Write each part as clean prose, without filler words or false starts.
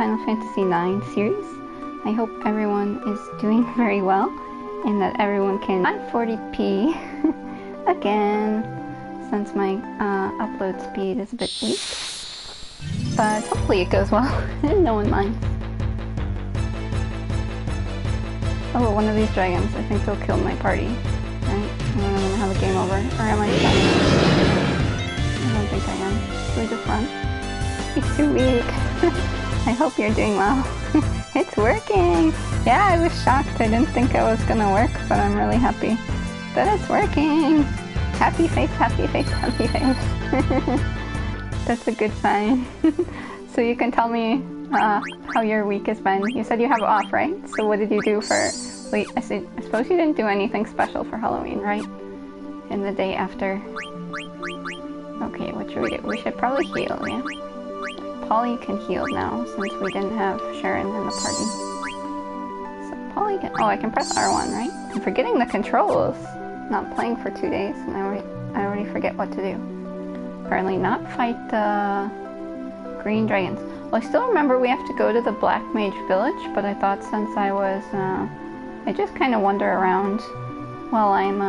Final Fantasy IX series. I hope everyone is doing very well and that everyone can at 40p again, since my upload speed is a bit weak. But hopefully it goes well and no one minds. Oh, one of these dragons. I think they'll kill my party. Right? And then I'm gonna have a game over. Or am I stuck? I don't think I am. Should we just run? He's too weak. I hope you're doing well. It's working! Yeah, I was shocked. I didn't think it was gonna work, but I'm really happy that it's working! Happy face, happy face, happy face. That's a good sign. So you can tell me how your week has been. You said you have off, right? So what did you do for... Wait, I suppose you didn't do anything special for Halloween, right? And the day after. Okay, what should we do? We should probably heal, yeah? Polly can heal now, since we didn't have Sharon in the party. So Polly can... Oh, I can press R1, right? I'm forgetting the controls. Not playing for 2 days, and I already forget what to do. Apparently not fight the green dragons. Well, I still remember we have to go to the Black Mage Village, but I thought since I was... I just kind of wander around while I'm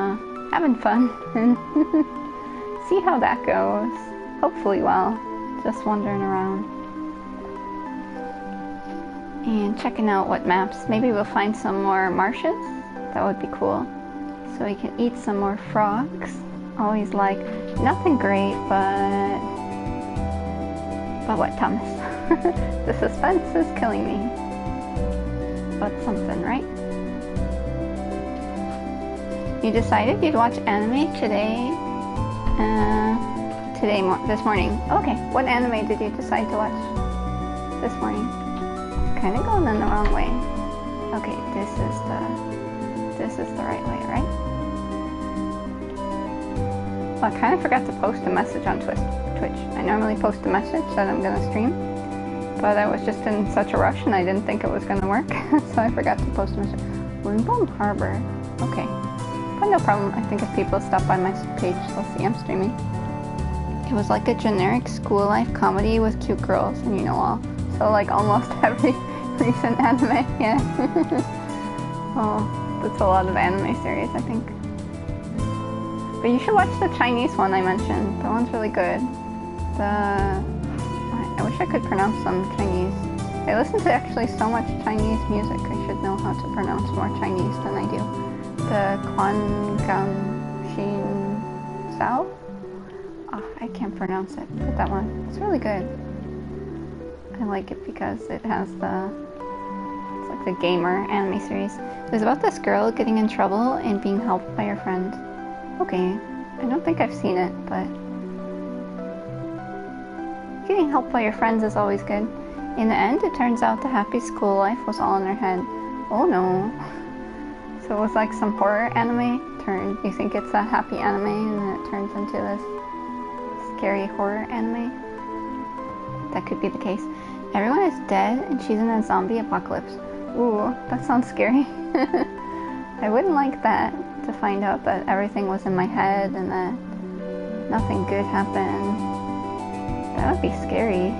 having fun and see how that goes. Hopefully well. Just wandering around and checking out what maps. Maybe we'll find some more marshes. That would be cool. So we can eat some more frogs. Always like, nothing great, but what, Thomas? The suspense is killing me. But something, right? You decided you'd watch anime today? This morning. Okay, what anime did you decide to watch this morning? Kind of going in the wrong way. Okay, this is the right way, right? Well, I kind of forgot to post a message on Twitch. I normally post a message that I'm gonna stream, but I was just in such a rush and I didn't think it was gonna work, so I forgot to post a message. Moonbone Harbor. Okay, but no problem. I think if people stop by my page, they'll see I'm streaming. It was like a generic school life comedy with cute girls, and you know all. So like almost every recent anime, yeah. Oh, that's a lot of anime series, I think. But you should watch the Chinese one I mentioned. That one's really good. I wish I could pronounce some Chinese. I listen to actually so much Chinese music. I should know how to pronounce more Chinese than I do. The Quan Gam Xin Sao? Oh, I can't pronounce it, but that one, it's really good. I like it because it has it's like the gamer anime series. It was about this girl getting in trouble and being helped by her friend. Okay, I don't think I've seen it, but getting helped by your friends is always good. In the end, it turns out the happy school life was all in her head. Oh no. So it was like some horror anime turn. You think it's a happy anime and then it turns into this scary horror anime? That could be the case. Everyone is dead and she's in a zombie apocalypse. Ooh, that sounds scary. I wouldn't like that, to find out that everything was in my head and that nothing good happened. That would be scary.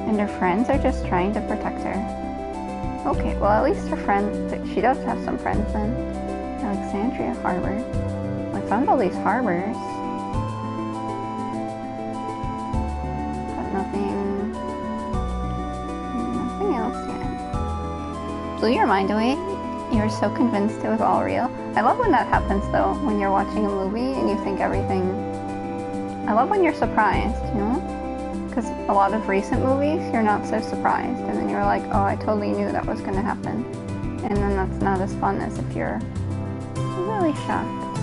And her friends are just trying to protect her. Okay, well at least her friends, she does have some friends then. Alexandria Harbor. I found all these harbors. Nothing else yet. Blew your mind away? You were so convinced it was all real. I love when that happens though, when you're watching a movie and you think everything... I love when you're surprised, you know? Because a lot of recent movies, you're not so surprised, and then you're like, oh, I totally knew that was gonna happen. And then that's not as fun as if you're really shocked.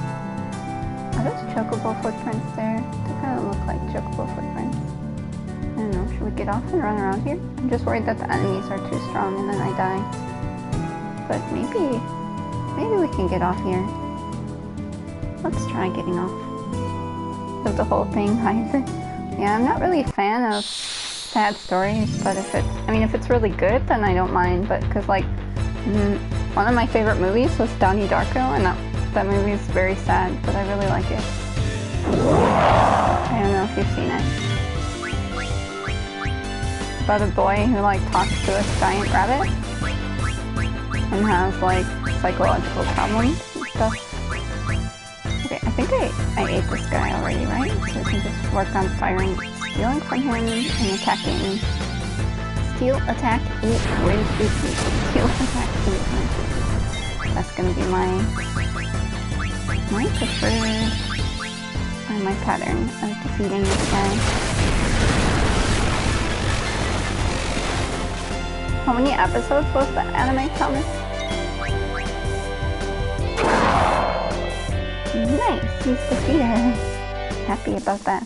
Are those chocobo footprints there? They kind of look like chocobo footprints. I don't know, should we get off and run around here? I'm just worried that the enemies are too strong and then I die. But maybe we can get off here. Let's try getting off of the whole thing, Heiser. Yeah, I'm not really a fan of sad stories, but if it's really good, then I don't mind. But because like, one of my favorite movies was Donnie Darko, and that movie is very sad, but I really like it. I don't know if you've seen it. about a boy who like talks to a giant rabbit and has like psychological problems and stuff. Okay, I think I ate this guy already, right? So we can just work on stealing from him and attacking. Steal, attack, eat, range, steal, attack, eat, range. That's gonna be my preferred, my pattern of defeating this guy. How many episodes was the anime, Thomas? Nice, he's defeated. Happy about that.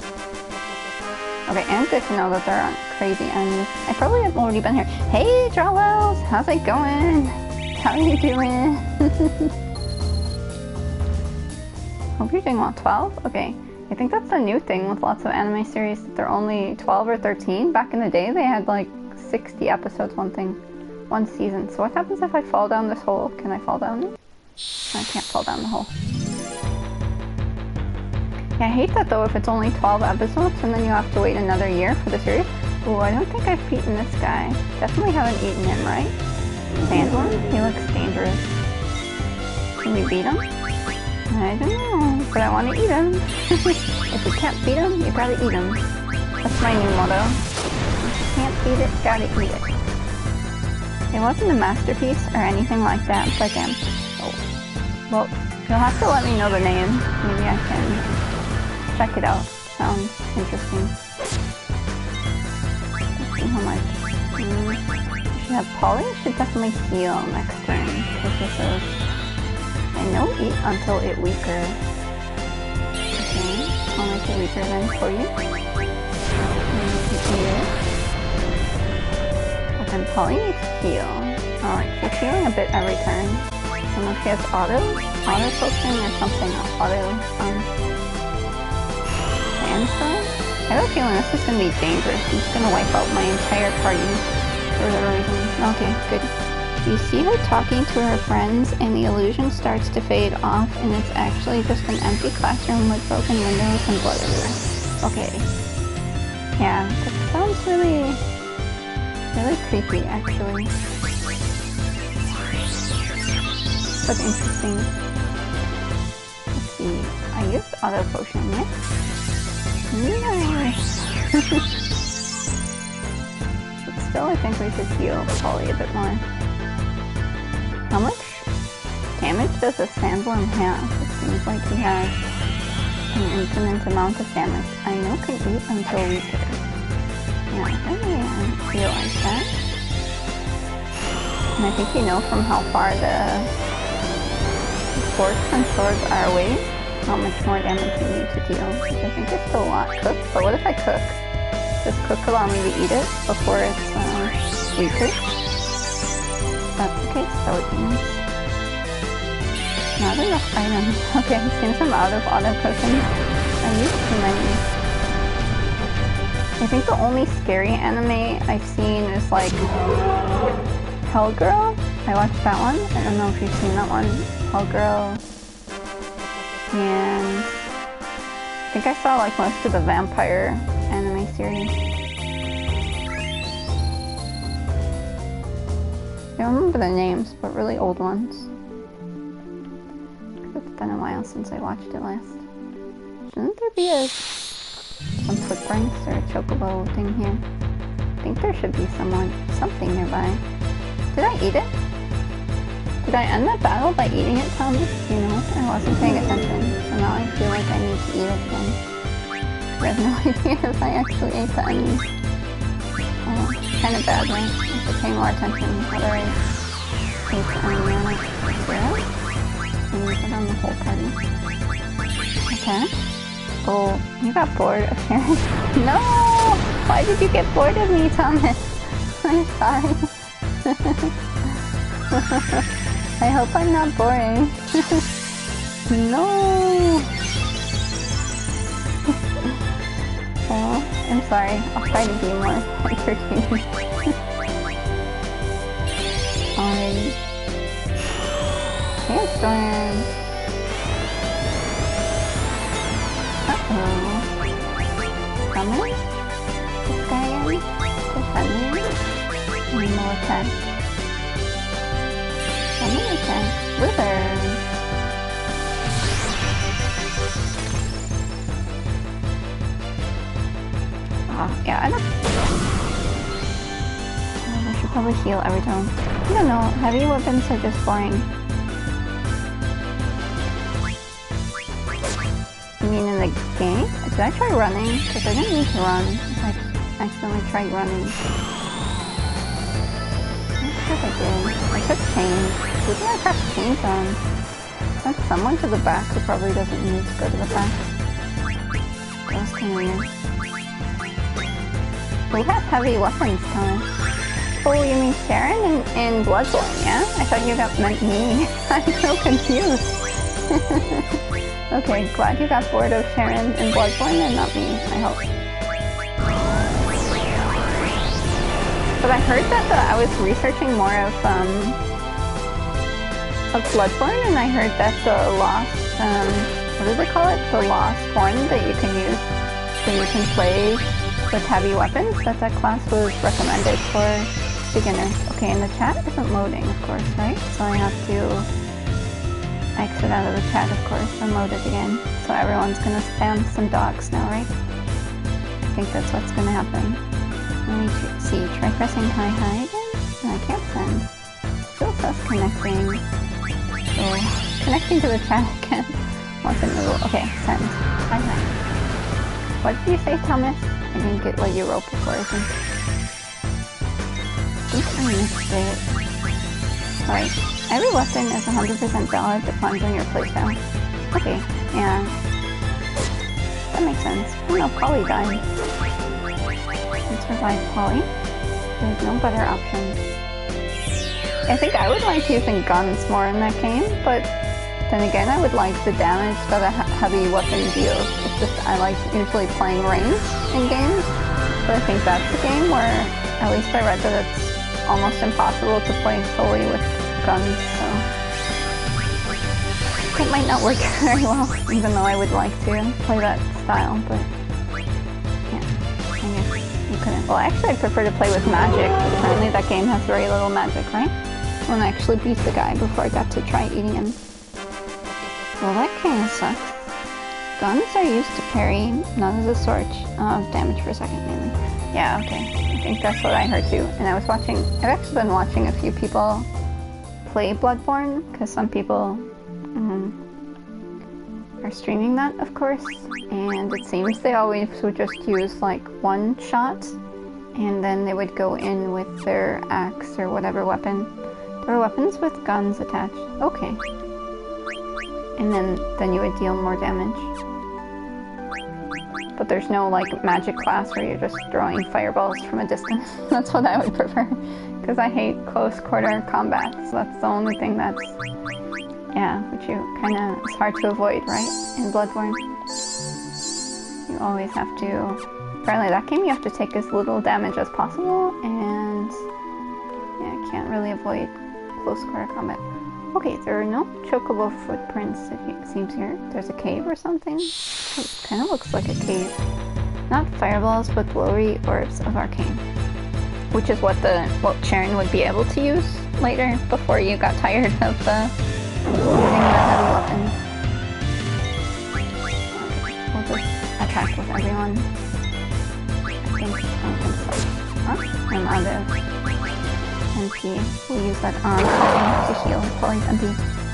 Okay, and good to know that there aren't crazy enemies. I probably have already been here. Hey, Drawells! How's it going? How are you doing? Hope you're doing well. 12? Okay. I think that's the new thing with lots of anime series, that they're only 12 or 13. Back in the day, they had like 60 episodes, one season. So what happens if I fall down this hole? Can I fall down it? I can't fall down the hole. Yeah, I hate that though, if it's only 12 episodes and then you have to wait another year for the series. Ooh, I don't think I've beaten this guy. Definitely haven't eaten him, right? Sandworm? He looks dangerous. Can we beat him? I don't know, but I want to eat him. If you can't beat him, you gotta eat him. That's my new motto. If you can't beat it, gotta eat it. It wasn't a masterpiece or anything like that, but oh. Well, you'll have to let me know the name. Maybe I can check it out. Sounds interesting. Let's see how much. Yeah, Polly should definitely heal next turn, because this is... I know eat until it weaker. Okay, I'll make it weaker then for you. But then Polly needs to heal. Alright, she's healing a bit every turn. I don't know if she has auto potion or something. Auto, Sandstorm? I have a feeling this is going to be dangerous. I'm just going to wipe out my entire party for whatever reason. Okay, good. You see her talking to her friends and the illusion starts to fade off and it's actually just an empty classroom with broken windows and blood everywhere. Okay. Yeah, that sounds really creepy actually. But interesting. Let's see. I used auto potion, yeah? Nice! But still I think we should heal Polly a bit more. How much damage does a Sandworm have? It seems like he has an infinite amount of damage. I know can eat until weaker. Yeah, I feel like that. And I think you know from how far the forks and swords are away, how much more damage you need to deal. Which I think is still a lot cooked, but what if I cook? Does cook allow me to eat it before it's weaker? That's the case, that would be nice. Not enough items. Okay, since I'm out of auto potions, I used too many. I think the only scary anime I've seen is like Hellgirl. I watched that one. I don't know if you've seen that one. Hellgirl. And I think I saw like most of the vampire anime series. I don't remember the names, but really old ones. It's been a while since I watched it last. Shouldn't there be some footprints or a chocobo thing here? I think there should be something nearby. Did I eat it? Did I end the battle by eating it, Thomas? You know, I wasn't paying attention, so now I feel like I need to eat it again. I have no idea if I actually ate the enemy. Oh, kind of bad, right? I have to pay more attention whether I ate the enemy or not. Yeah? And use it on the whole party. Okay. Oh, you got bored of Sharon? No! Why did you get bored of me, Thomas? I'm sorry. I hope I'm not boring. No! Oh, I'm sorry. I'll try to be more entertaining. Alright. Sandstorm! Uh-oh. Coming? This guy in? Defending? attack. Summon attack. Wither. Yeah, I should probably heal every time. I don't know, heavy weapons are just boring. You mean in the game? Did I try running? Because I didn't need to run. I accidentally tried running. I'm not sure if I did. I took chains. Who did I press chains on? That's someone to the back who probably doesn't need to go to the back. That was kind of weird. We have heavy weapons, Thomas. Oh, you mean Sharon in Bloodborne, yeah? I thought you meant me. I'm so confused. Okay, glad you got bored of Sharon in Bloodborne and not me, I hope. But I heard that I was researching more of Bloodborne, and I heard that the lost, what do they call it? The lost one that you can use, so you can play with heavy weapons, that class was recommended for beginners. Okay, and the chat isn't loading, of course, right? So I have to exit out of the chat, of course, and load it again. So everyone's gonna spam some dogs now, right? I think that's what's gonna happen. Let me see, try pressing hi again? No, I can't send. Still says connecting. So, connecting to the chat again. Wasn't able. Okay, send. Hi. What did you say, Thomas? I didn't get what you wrote before, I think. I missed it. Alright. Every weapon is 100% valid, depends on your playstyle. Okay, yeah. That makes sense. Oh no, Polly died. Let's revive Polly. There's no better option. I think I would like using guns more in that game, but then again, I would like the damage that a heavy weapon deals. It's just, I like usually playing range in games, but I think that's a game where, at least I read that it's almost impossible to play solely with guns, so it might not work very well, even though I would like to play that style, but yeah, I guess you couldn't. Well, actually I'd prefer to play with magic. Apparently that game has very little magic, right? I want to actually beat the guy before I got to try eating him. Well, that kinda sucks. Guns are used to parry, not as a sort of damage for a second, mainly. Yeah, okay. I think that's what I heard too. And I've actually been watching a few people play Bloodborne, because some people are streaming that, of course, and it seems they always would just use like one shot, and then they would go in with their axe or whatever weapon. There are weapons with guns attached. Okay. And then you would deal more damage. But there's no like magic class where you're just throwing fireballs from a distance. That's what I would prefer, because I hate close quarter combat, so that's the only thing that's, yeah, which you kinda, it's hard to avoid, right, in Bloodborne. You always have to, apparently that game you have to take as little damage as possible, and yeah, you can't really avoid close quarter combat. Okay, there are no chocobo footprints, it seems here. There's a cave or something? It kind of looks like a cave. Not fireballs, but glory orbs of arcane. Which is what Sharon would be able to use later, before you got tired of using the heavy weapons. We'll just attack with everyone. I think so. I'm out of MP. We'll use that on to heal Polly's MP.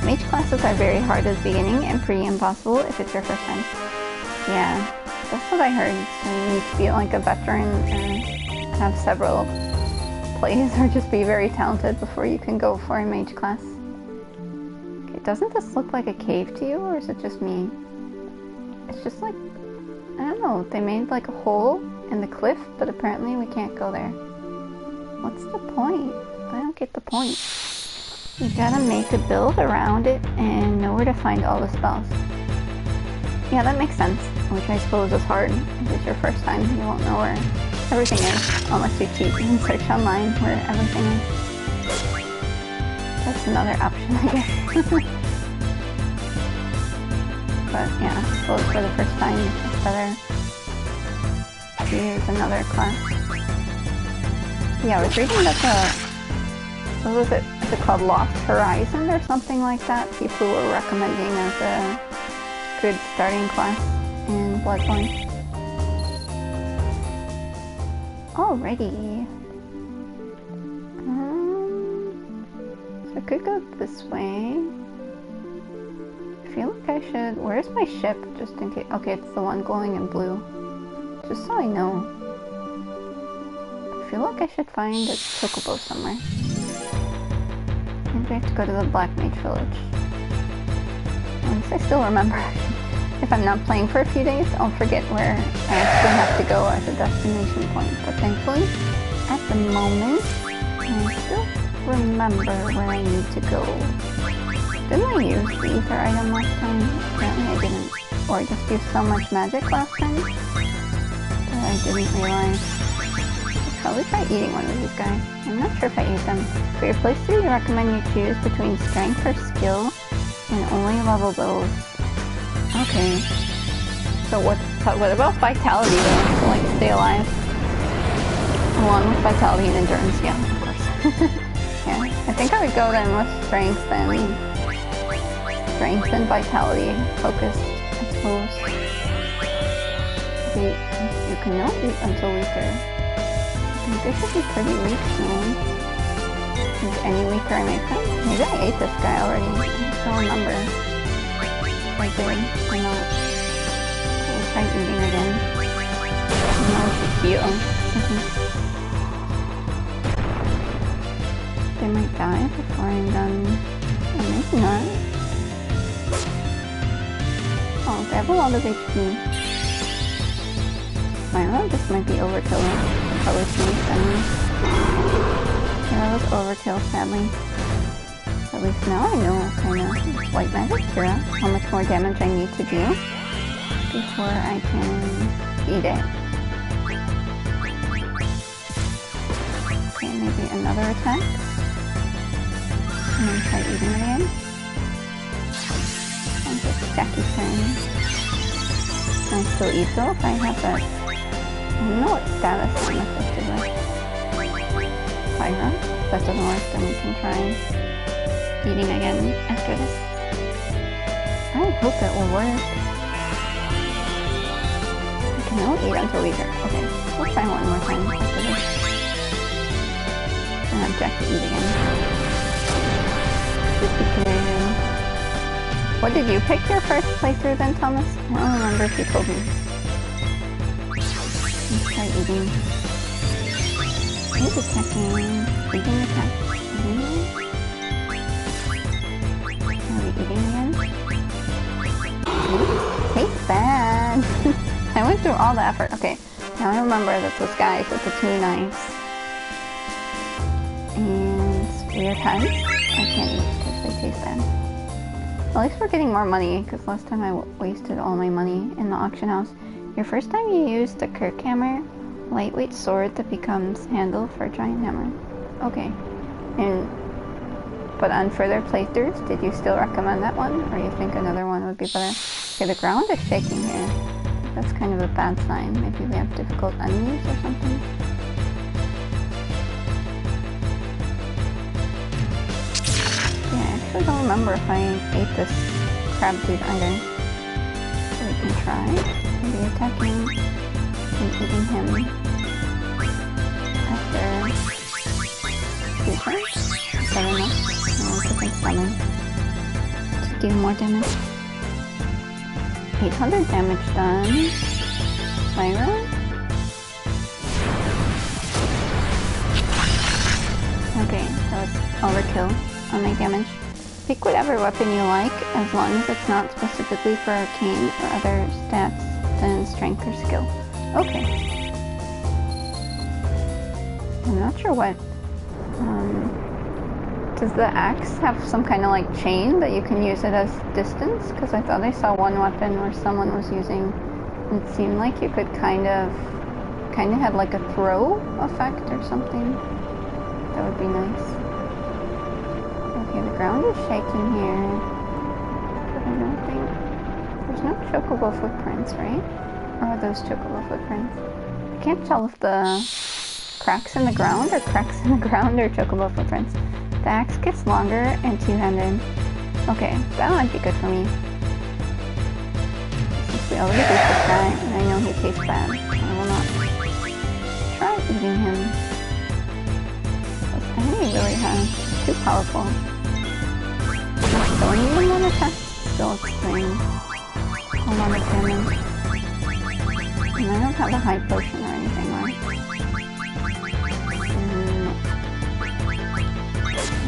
Mage classes are very hard at the beginning and pretty impossible if it's your first time. Yeah, that's what I heard. So you need to be like a veteran and have several plays or just be very talented before you can go for a mage class. Okay, doesn't this look like a cave to you, or is it just me? It's just like, I don't know, they made like a hole in the cliff, but apparently we can't go there. What's the point? I don't get the point. You gotta make a build around it and know where to find all the spells. Yeah, that makes sense, which I suppose is hard. If it's your first time, you won't know where everything is, unless you cheat and search online where everything is. That's another option, I guess. But yeah, I suppose for the first time, it's better to use another class. Yeah, I was reading that what was it? Is it called Lost Horizon or something like that? People were recommending as a good starting class in Bloodborne. Alrighty. So I could go this way. I feel like I should... Where's my ship? Just in case... Okay, it's the one glowing in blue. Just so I know. I feel like I should find a chocobo somewhere. Maybe I have to go to the Black Mage Village. At least I still remember. If I'm not playing for a few days, I'll forget where I actually have to go as a destination point. But thankfully, at the moment, I still remember where I need to go. Didn't I use the ether item last time? Apparently I didn't. Or I just used so much magic last time that I didn't realize. I'll probably try eating one of these guys. I'm not sure if I ate them. For your playthrough, you recommend you choose between strength or skill and only level those. Okay. So what about vitality though? To like stay alive? Along with vitality and endurance, yeah, of course. Yeah, I think I would go then with strength and vitality focused, I suppose. You can not eat until weaker. I think they should be pretty weak soon. Is any weaker I make them? Maybe I ate this guy already. I don't remember if I did or not. We'll try eating again. No, it's cute. They might die before I'm done. Or maybe not. Oh, they have a lot of HP. I don't know, this might be overkill. I'll probably finish them. Yeah, that was overkill, sadly. At least now I know, kind of, white magic Kira, how much more damage I need to do before I can eat it. Okay, maybe another attack. And then try eating it again. And just Jackie's turn. Can I still eat though if I have that? I don't know what status I'm affected with. Pyra? If that doesn't work, then we can try eating again after this. I hope it will work. I can now eat until we get... Okay, we'll try one more time after this. And have Jackie eat again. What did you pick your first playthrough then, Thomas? I don't remember if you told me. Let's try eating. He's attacking. Eating attack. Are we eating again? Ooh, tastes bad. I went through all the effort. Okay, now I remember that those guys with the two knives and weird heads, I can't eat because they taste bad. At least we're getting more money, because last time I wasted all my money in the auction house. Your first time you used the Kirk hammer, lightweight sword that becomes handle for a giant hammer. Okay. But on further playthroughs, did you still recommend that one? Or you think another one would be better? Okay, the ground is shaking here. That's kind of a bad sign. Maybe we have difficult enemies or something. I don't remember if I ate this crab dude either. So we can try maybe attacking and eating him after 2 turns. Is that enough? No, it's a big summon to do more damage. 800 damage done. Pyra? Okay, that was overkill on my damage. Pick whatever weapon you like, as long as it's not specifically for arcane or other stats than strength or skill. Okay. I'm not sure what... does the axe have some kind of like chain that you can use it as distance? Because I thought I saw one weapon where someone was using... It seemed like you could kind of had like a throw effect or something. That would be nice. Okay, the ground is shaking here, but I don't think... There's no chocobo footprints, right? Or are those chocobo footprints? I can't tell if the cracks in the ground are cracks in the ground or chocobo footprints. The axe gets longer and two-handed. Okay, that might be good for me. Since we already beat this guy, and I know he tastes bad, I will not try eating him. I think he really has too powerful. Don't even want to test still explain a lot of damage. And I don't have a high potion or anything, right?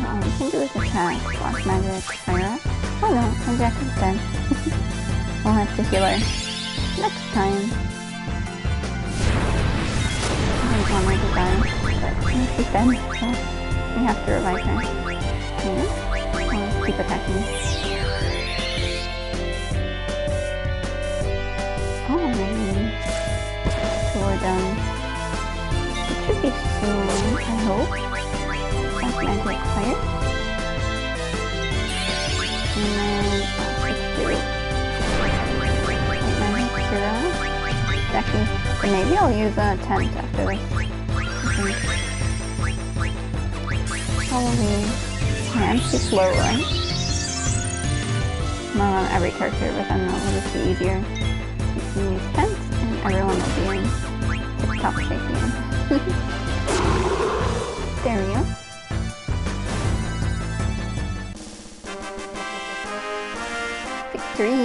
All we can do is attack, Black Magic, Fire. Oh no, my Jackie's dead. We'll have to heal her next time. I don't want her to die, but she's dead, so we have to revive her. Okay. I'll keep attacking. Alrighty. So we're done. It should be soon, I hope. Black Magic Fire. And then switch to White Magic Hero. Jackie. So maybe I'll use a tent after this. I think. Probably. Yeah, I'm too slow, right? Not on every character, but then that will just be easier. You can use tents, and everyone will be in tip-top shape again. There we go. Victory!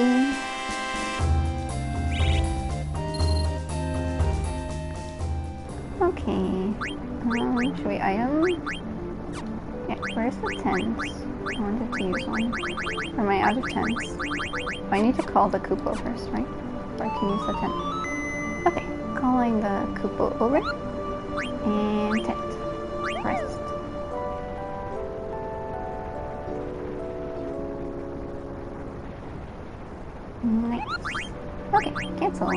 Okay. Should we item? Yeah, where's the tents? I wanted to use one. Or am I out of tents? Oh, I need to call the Koopa first, right? Or I can use the tent. Okay, calling the Koopa over. And tent. Rest. Nice. Okay, cancel.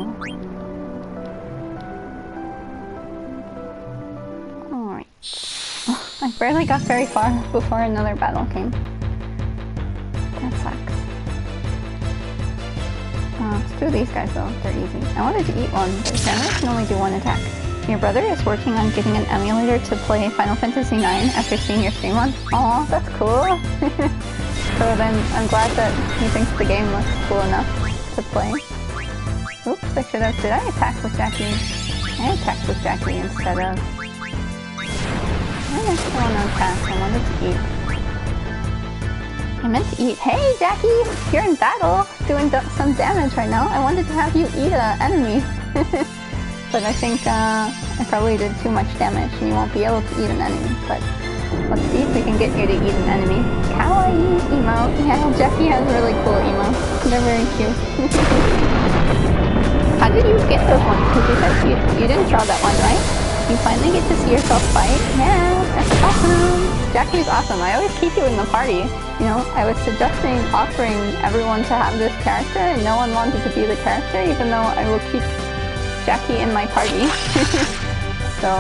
Alright. I barely got very far before another battle came. That sucks. Let's do these guys though, they're easy. I wanted to eat one, but apparently I can only do one attack. Your brother is working on getting an emulator to play Final Fantasy IX after seeing your stream once. Aw, that's cool! So then, I'm glad that he thinks the game looks cool enough to play. Oops, I should have... Did I attack with Jackie? I attacked with Jackie instead of... I still want to attack. I wanted to eat. I meant to eat. Hey, Jackie! You're in battle! Doing some damage right now. I wanted to have you eat an enemy. But I think I probably did too much damage and you won't be able to eat an enemy. But let's see if we can get you to eat an enemy. Kawaii emote. Yeah, Jackie has really cool emotes. They're very cute. How did you get those ones? Because you said you didn't draw that one, right? You finally get to see yourself fight? Yeah, that's awesome! Jackie's awesome. I always keep you in the party. You know, I was suggesting offering everyone to have this character and no one wanted to be the character, even though I will keep Jackie in my party. So,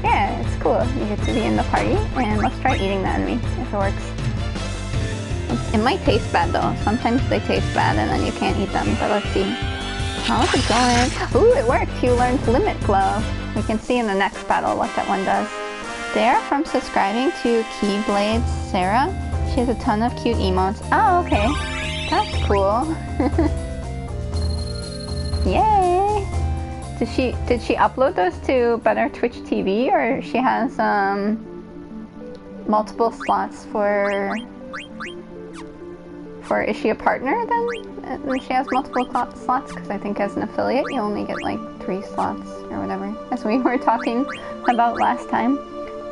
yeah, it's cool. You get to be in the party, and let's try eating the enemy, if it works. It might taste bad though. Sometimes they taste bad and then you can't eat them, but let's see. How's it going? Ooh, it worked! You learned Limit Glove. We can see in the next battle what that one does. They are from subscribing to Keyblade Sarah. She has a ton of cute emotes. Oh, okay. That's cool. Yay! Did she upload those to Better Twitch TV, or she has multiple slots for is she a partner then? She has multiple slots, because I think as an affiliate you only get like 3 slots or whatever, as we were talking about last time.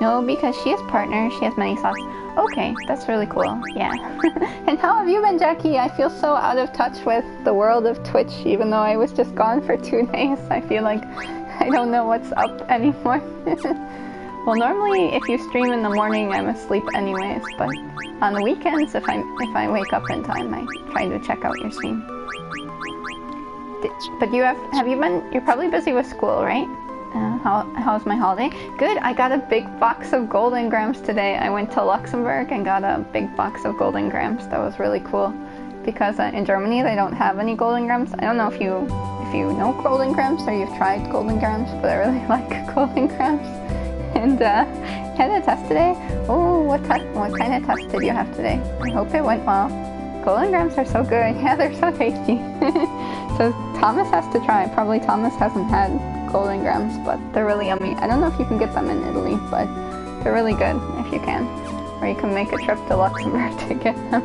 No, because she is partner, she has many slots. Okay, that's really cool, yeah. And how have you been, Jackie? I feel so out of touch with the world of Twitch, even though I was just gone for 2 days. I feel like I don't know what's up anymore. Well, normally if you stream in the morning, I'm asleep anyways, but on the weekends, if I wake up in time, I try to check out your stream. But you're probably busy with school, right? How's my holiday? Good, I got a big box of Golden Grams today. I went to Luxembourg and got a big box of Golden Grams. That was really cool. Because in Germany they don't have any Golden Grams. I don't know if you know Golden Grams or you've tried Golden Grams, but I really like Golden Grams. And you had a test today? Oh, what kind of test did you have today? I hope it went well. Golden grams are so good. Yeah, they're so tasty. So Thomas has to try. Probably Thomas hasn't had golden grams, but they're really yummy. I don't know if you can get them in Italy, but they're really good if you can. Or you can make a trip to Luxembourg to get them.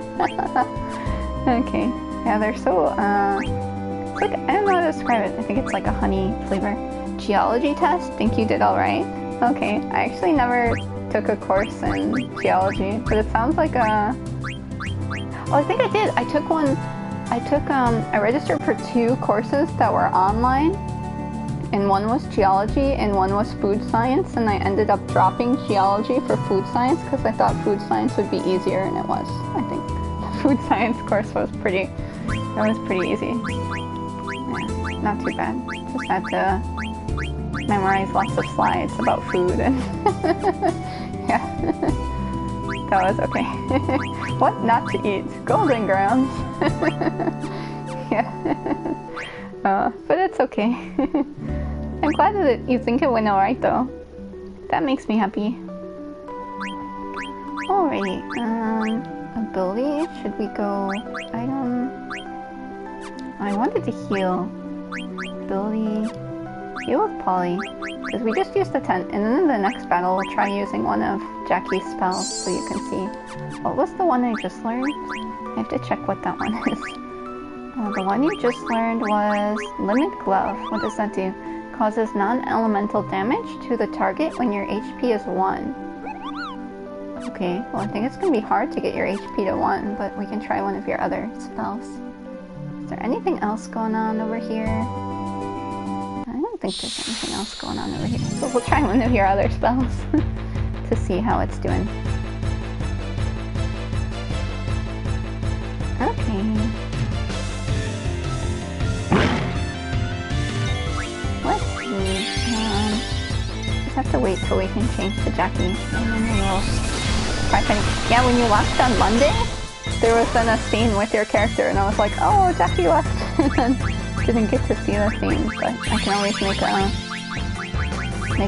Okay. Yeah, they're so, it's like, I don't know how to describe it. I think it's like a honey flavor. Geology test? Think you did alright? Okay. I actually never took a course in geology, but it sounds like a... Oh, I think I did. I took one. I registered for 2 courses that were online, and one was geology and one was food science, and I ended up dropping geology for food science because I thought food science would be easier, and it was. I think the food science course was pretty easy. Yeah, not too bad. Just had to memorize lots of slides about food and yeah. That was okay. What not to eat? Golden grams. Yeah. But it's okay. I'm glad that you think it went alright though. That makes me happy. Alrighty. Ability? Should we go item? I wanted to heal. Ability. Heal with Polly. Because we just used the tent, and then in the next battle we'll try using one of Jackie's spells so you can see. What was the one I just learned? I have to check what that one is. The one you just learned was Limit Glove. What does that do? Causes non-elemental damage to the target when your HP is 1. Okay, well I think it's going to be hard to get your HP to 1, but we can try one of your other spells. Is there anything else going on over here? I don't think there's anything else going on over here. So we'll try one of your other spells to see how it's doing. Okay. Let's see. Just have to wait till we can change to Jackie. And then we'll try finding... Yeah, when you left on Monday, there was then a scene with your character, and I was like, oh, Jackie left. And then didn't get to see the scene, but I can always make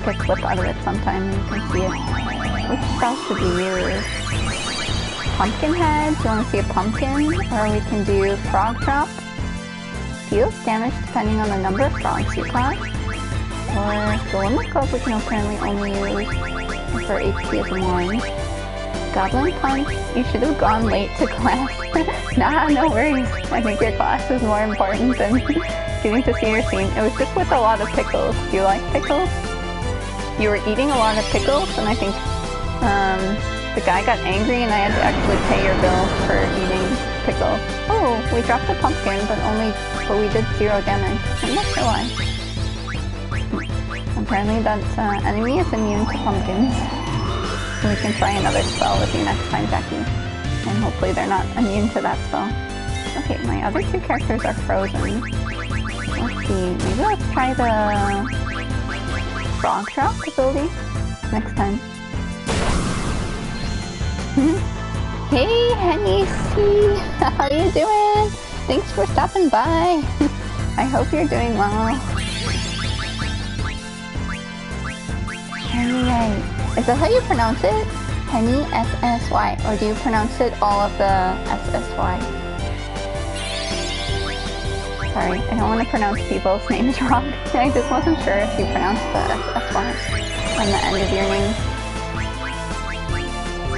a clip out of it sometime and you can see it. Which spell should we use? Pumpkin Head? Do you want to see a pumpkin? Or we can do Frog Drop. Deals damage depending on the number of frogs you caught. Or the Limit Glove we can apparently only use for HP is 1. Goblin Punch? You should have gone late to class. Nah, no worries. I think your class is more important than getting to see your scene. It was just with a lot of pickles. Do you like pickles? You were eating a lot of pickles, and I think the guy got angry and I had to actually pay your bill for eating pickles. Oh, we dropped a pumpkin, but we did 0 damage. I'm not sure why. Apparently that enemy is immune to pumpkins. We can try another spell with you next time, Jackie. And hopefully they're not immune to that spell. Okay, my other 2 characters are frozen. Let's see, maybe let's try the Frog Drop ability next time. Hey, Henny C! How you doing? Thanks for stopping by. I hope you're doing well. Henny, is that how you pronounce it? Henny, S-S-Y, or do you pronounce it all of the S-S-Y? Sorry, I don't want to pronounce people's names wrong. I just wasn't sure if you pronounced the S-S-Y on the end of your name.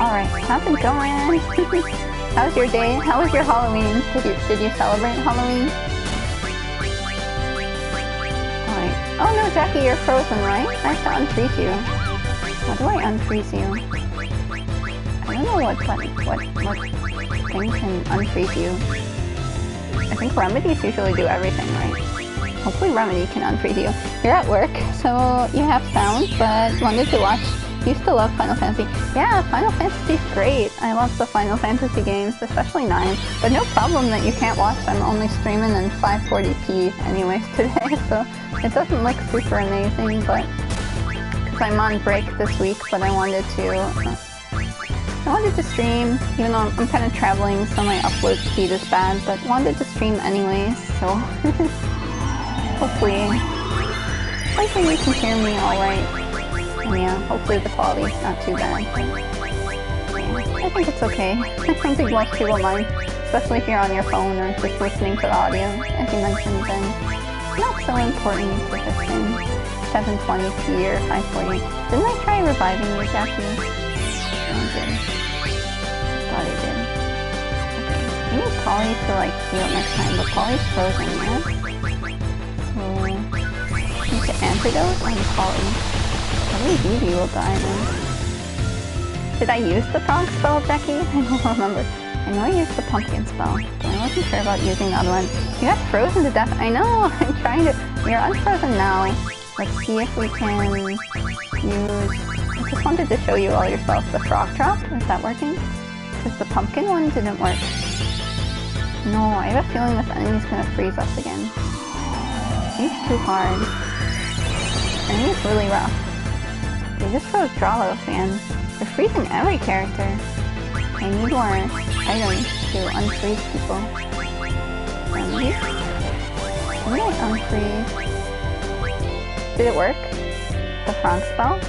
Alright, how's it going? How's your day? How was your Halloween? Did you celebrate Halloween? Alright. Oh no, Jackie, you're frozen, right? I have to unfreeze you. How do I unfreeze you? I don't know what thing can unfreeze you. I think remedies usually do everything, right? Hopefully remedy can unfreeze you. You're at work, so you have sound, but wanted to watch. Used to love Final Fantasy. Yeah, Final Fantasy's great. I love the Final Fantasy games, especially 9. But no problem that you can't watch them. Only streaming in 540p anyways today, so it doesn't look super amazing, but because I'm on break this week, but I wanted to stream, even though I'm kind of traveling, so my upload speed is bad, but wanted to stream anyways, so hopefully you can hear me alright. Yeah, hopefully the quality's not too bad. I think it's okay. I don't think most people mind, especially if you're on your phone or just listening to the audio. As you mentioned, then not so important if it's in 720p or 540. Didn't I try reviving you, Jackie? No, I did. Thought I did. Okay. We need Polly to like heal next time, but Polly's frozen, yeah? So need to antidote on Polly. Probably Vivi will die then. Did I use the frog spell, Jackie? I don't remember. I know I used the pumpkin spell, but I wasn't sure about using the other one. You got frozen to death. I know! I'm trying to... You're unfrozen now. Let's see if we can use... I just wanted to show you all your spells. The frog drop? Is that working? Because the pumpkin one didn't work. No, I have a feeling this enemy's gonna freeze us again. He's too hard. Enemy's really rough. They just froze Dralos, man. They're freezing every character. I need more items to unfreeze people. Friendly? What did I unfreeze? Did it work? The frog spell?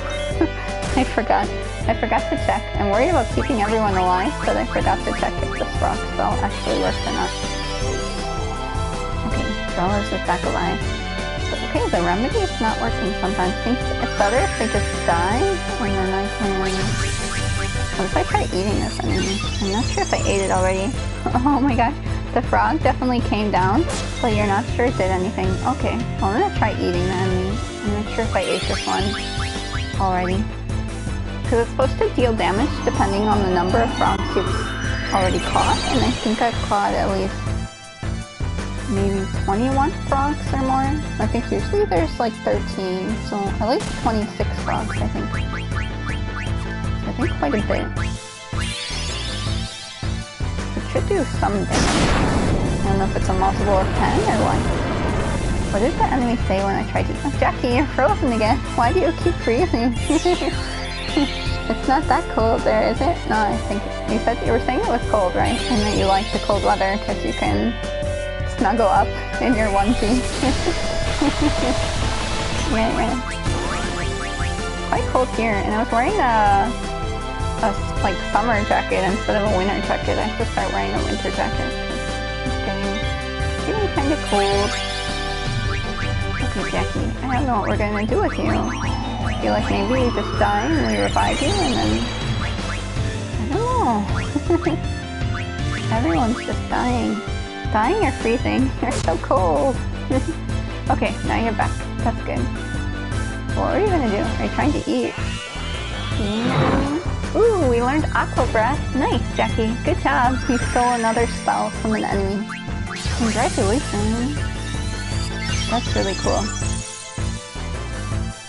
I forgot. I forgot to check. I'm worried about keeping everyone alive, but I forgot to check if the frog spell actually worked or not. Okay, Dralos is back alive. But okay, the remedy is not working sometimes. I think it's better if they just die, and then I can... What if I try eating this enemy? I'm not sure if I ate it already. Oh my gosh, the frog definitely came down, but you're not sure it did anything. Okay, well, I'm gonna try eating the enemy. I'm not sure if I ate this one already. Because it's supposed to deal damage depending on the number of frogs you've already caught, and I think I've caught at least maybe 21 frogs or more. I think usually there's like 13, so at least 26 frogs, I think. So I think quite a bit. It should do some damage. I don't know if it's a multiple of 10 or what. What did the enemy say when I tried to... Oh, Jackie, you're frozen again. Why do you keep freezing? It's not that cold there, is it? No, I think... You were saying it was cold, right? And that you like the cold weather because you can snuggle up in your onesie. Yeah. Quite cold here, and I was wearing a like summer jacket instead of a winter jacket. I have to start wearing a winter jacket because it's getting kind of cold. Okay, Jackie, I don't know what we're gonna do with you. I feel like maybe you just die and we revive you, and then I don't know. Everyone's just dying. Dying or freezing? You're so cold. Okay, now you're back. That's good. What are you gonna do? Are you trying to eat? Ooh, we learned Aqua Breath. Nice, Jackie. Good job. You stole another spell from an enemy. Congratulations. That's really cool.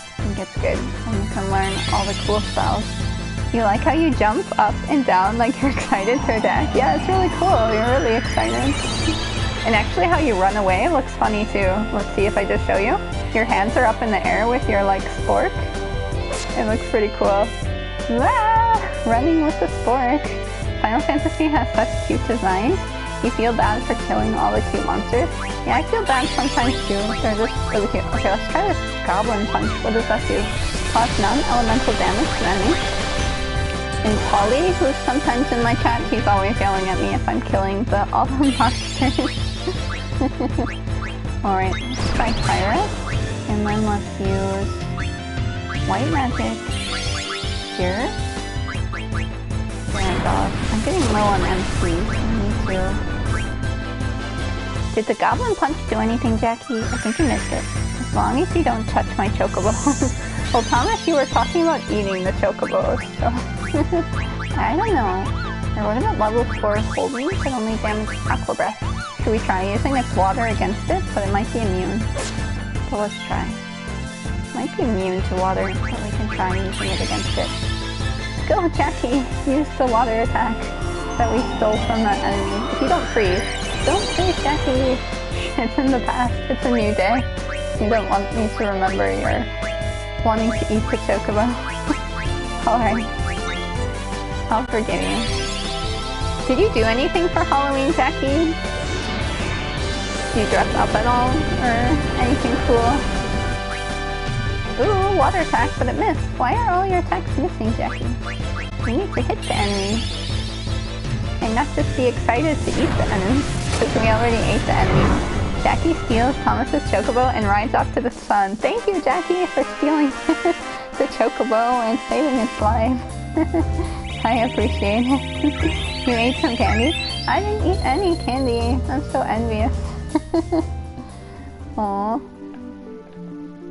I think it's good when you can learn all the cool spells. You like how you jump up and down like you're excited to attack? Yeah, it's really cool. You're really excited. And actually how you run away looks funny too. Let's see if I just show you. Your hands are up in the air with your like spork. It looks pretty cool. Ah, running with the spork. Final Fantasy has such cute designs. You feel bad for killing all the cute monsters? Yeah, I feel bad sometimes too. They're just really cute. Okay, let's try this Goblin Punch. What does that do? Cause non-elemental damage to enemies. And Polly, who's sometimes in my chat, he's always yelling at me if I'm killing all the monsters. Alright, let's try Pyrus. And then let's use White Magic here. And I'm getting low on MP, so I need to... Did the Goblin Punch do anything, Jackie? I think you missed it. As long as you don't touch my chocobos. Well, Thomas, you were talking about eating the chocobos, so... I don't know. Or what about level 4 holding could only damage Aqua Breath? Should we try using its water against it? But it might be immune. So let's try. It might be immune to water, but we can try using it against it. Go, Jackie! Use the water attack that we stole from that enemy. If you don't freeze. Don't freeze, Jackie! It's in the past. It's a new day. You don't want me to remember your wanting to eat the chocobo. Alright. I'll forgive you. Did you do anything for Halloween, Jackie? Did you dress up at all? Or anything cool? Ooh, water attack, but it missed. Why are all your attacks missing, Jackie? You need to hit the enemy. And not just be excited to eat the enemy, because we already ate the enemy. Jackie steals Thomas's chocobo and rides off to the sun. Thank you, Jackie, for stealing the chocobo and saving its life. I appreciate it. You ate some candy? I didn't eat any candy. I'm so envious. Aww.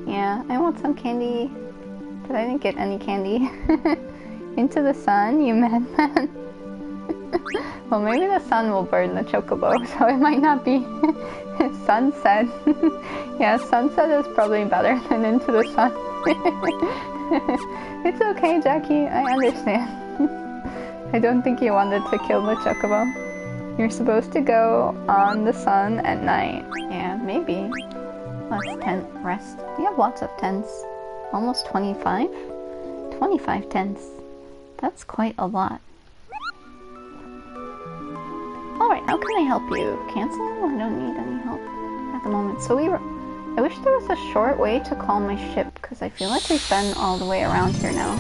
Yeah, I want some candy, but I didn't get any candy. Into the sun, you madman. Well, maybe the sun will burn the chocobo, so it might not be sunset. Yeah, sunset is probably better than into the sun. It's okay, Jackie, I understand. I don't think you wanted to kill the chocobo. You're supposed to go on the sun at night. Yeah, maybe. Let's tent rest. We have lots of tents. Almost 25? 25 tents. That's quite a lot. Alright, how can I help you? Cancel? I don't need any help at the moment. So I wish there was a short way to call my ship, because I feel like we've been all the way around here now.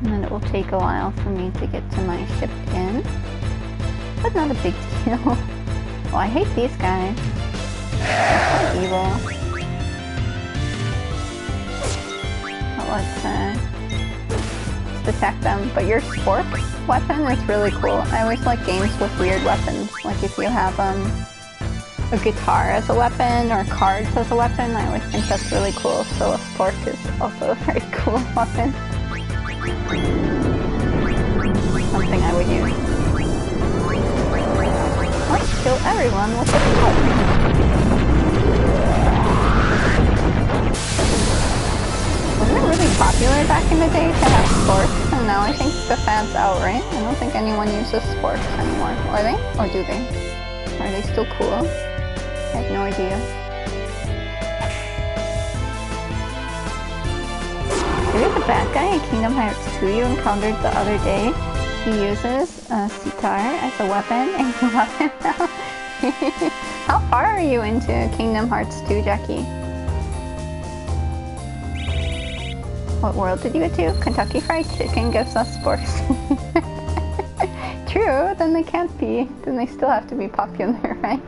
And then it will take a while for me to get to my ship in. But not a big deal. Oh, I hate these guys. They're so evil. But let's attack them. But your spork weapon is really cool. I always like games with weird weapons. Like if you have a guitar as a weapon or cards as a weapon, I always think that's really cool. So a spork is also a very cool weapon. Something I would use. Let's kill everyone with a spork. Wasn't it really popular back in the day to have sporks? And now I think the fad's out, right? I don't think anyone uses sporks anymore. Are they? Or do they? Are they still cool? I have no idea. Maybe the bad guy in Kingdom Hearts 2 you encountered the other day, he uses a sitar as a weapon and you love him now? How far are you into Kingdom Hearts 2, Jackie? What world did you get to? Kentucky Fried Chicken gives us sporks. True, then they can't be. Then they still have to be popular, right?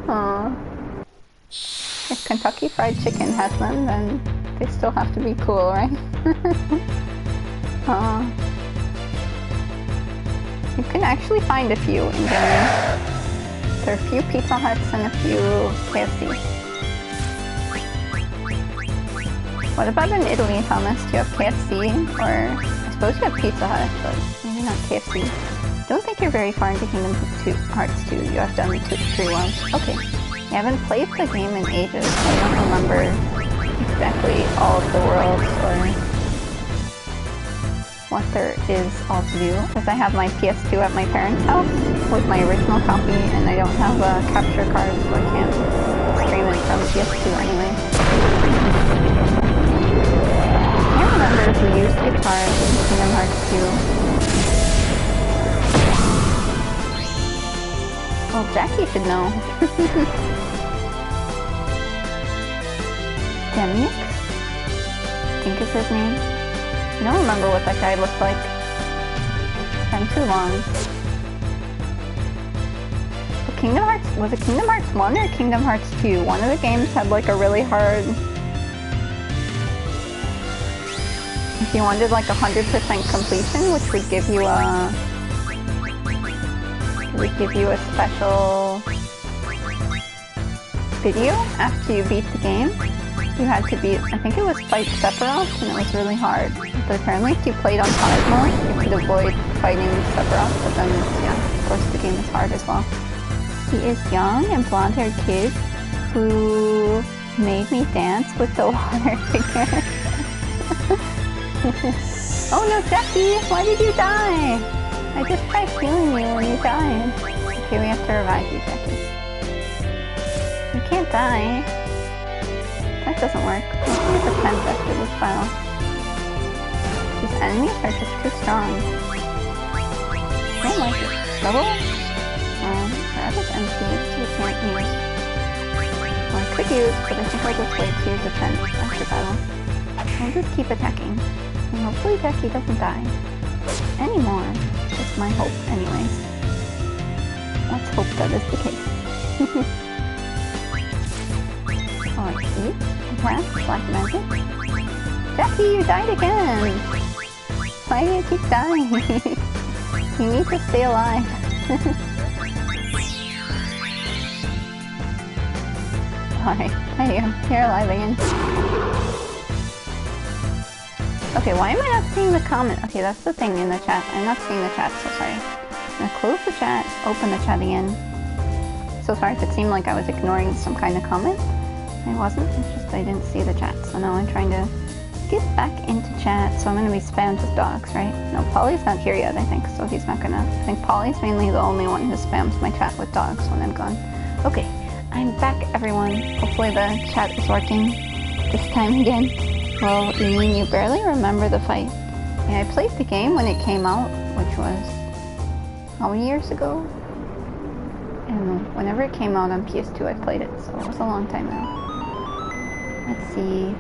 Aww. If Kentucky Fried Chicken has them, then they still have to be cool, right? Aww. You can actually find a few in Germany. There are a few Pizza Huts and a few KFC. What about in Italy, Thomas? Do you have KFC? Or I suppose you have Pizza Hut, but maybe not KFC. Don't think you're very far into Kingdom Hearts 2. You have done 3 worlds. Okay. I haven't played the game in ages, so I don't remember exactly all of the worlds or what there is all to do. Because I have my PS2 at my parents' house with my original copy, and I don't have a capture card, so I can't stream it from PS2 anyway. I can't remember if we used guitars in Kingdom Hearts 2. Well, Jackie should know. Demix? I think is his name. I don't remember what that guy looked like. It's been too long. But Kingdom Hearts, was it Kingdom Hearts 1 or Kingdom Hearts 2? One of the games had like a really hard... If you wanted like 100% completion, which would give you a... It would give you a special video after you beat the game. You had to beat, I think it was fight Sephiroth, and it was really hard. But apparently if you played on hard mode, you could avoid fighting Sephiroth, but then, yeah, of course the game is hard as well. He is young and blonde-haired kid who made me dance with the water figure. Oh no, Jackie! Why did you die? I just tried healing you and you died. Okay, we have to revive you, Jackie. You can't die. That doesn't work. Let's use the 10th after this battle. These enemies are just too strong. I don't like it. Double? There are those MPs we can't use. Well, I could use, but I think I'll just wait to use defense after battle. I'll just keep attacking. And hopefully Jackie doesn't die. Anymore. That's my hope anyways. Let's hope that is the case. Alright, see? Grass, black magic. Jackie, you died again! Why do you keep dying? You need to stay alive. Alright, there you go. You're alive again. Okay, why am I not seeing the comment? Okay, that's the thing in the chat. I'm not seeing the chat, so sorry. I'm gonna close the chat, open the chat again. So sorry if it seemed like I was ignoring some kind of comment. I wasn't, it's just I didn't see the chat. So now I'm trying to get back into chat. So I'm gonna be spammed with dogs, right? No, Polly's not here yet, I think, so he's not gonna... I think Polly's mainly the only one who spams my chat with dogs when I'm gone. Okay, I'm back, everyone. Hopefully the chat is working this time again. Well, you mean you barely remember the fight? Yeah, I played the game when it came out, which was... how many years ago? I don't know. Whenever it came out on PS2, I played it, so it was a long time ago. Let's see...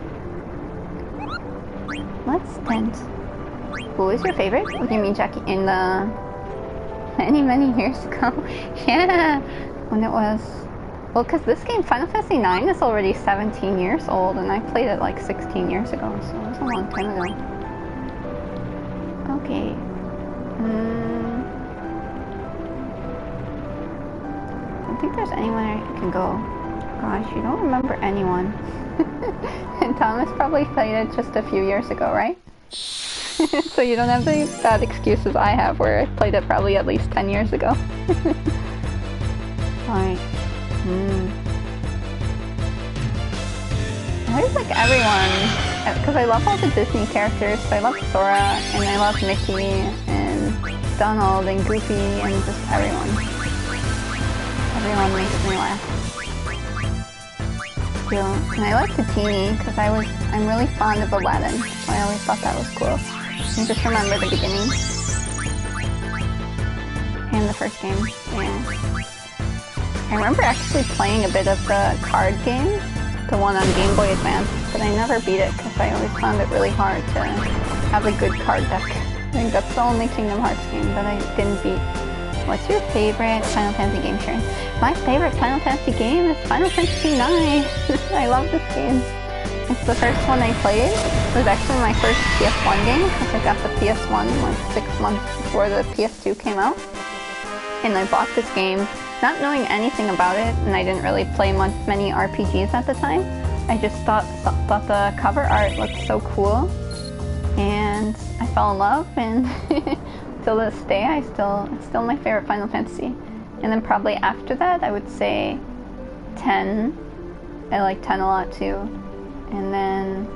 Let's tent. Who is your favorite? What do you mean, Jackie? In the... many years ago? Yeah! When it was... Well, because this game, Final Fantasy IX, is already 17 years old, and I played it like 16 years ago, so it was a long time ago. Okay. I don't think there's anywhere I can go. Gosh, you don't remember anyone. And Thomas probably played it just a few years ago, right? So you don't have the bad excuses I have, where I played it probably at least 10 years ago. Alright. I just like everyone, because I love all the Disney characters. So I love Sora, and I love Mickey, and Donald, and Goofy, and just everyone. Everyone makes me laugh. And I like the Genie, because I'm really fond of Aladdin, so I always thought that was cool. And just remember the beginning. And the first game, yeah. I remember actually playing a bit of the card game, the one on Game Boy Advance, but I never beat it because I always found it really hard to have a good card deck. I think that's the only Kingdom Hearts game that I didn't beat. What's your favorite Final Fantasy game, Sharon? My favorite Final Fantasy game is Final Fantasy IX. I love this game. It's the first one I played. It was actually my first PS1 game because I got the PS1 like 6 months before the PS2 came out. And I bought this game not knowing anything about it, and I didn't really play many RPGs at the time. I just thought the cover art looked so cool, and I fell in love, and till this day, it's still my favorite Final Fantasy. And then probably after that, I would say 10. I like 10 a lot too. And then,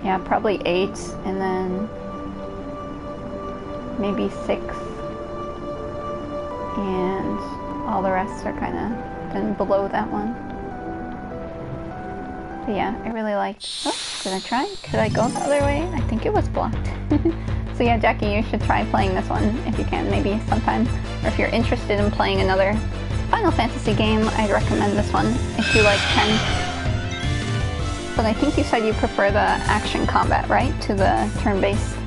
yeah, probably 8, and then maybe 6. And all the rest are kind of then below that one. But yeah, I really liked... Oh, did I try? Could I go the other way? I think it was blocked. So yeah, Jackie, you should try playing this one if you can, maybe sometime. Or if you're interested in playing another Final Fantasy game, I'd recommend this one if you like 10. But I think you said you prefer the action combat, right? To the turn-based.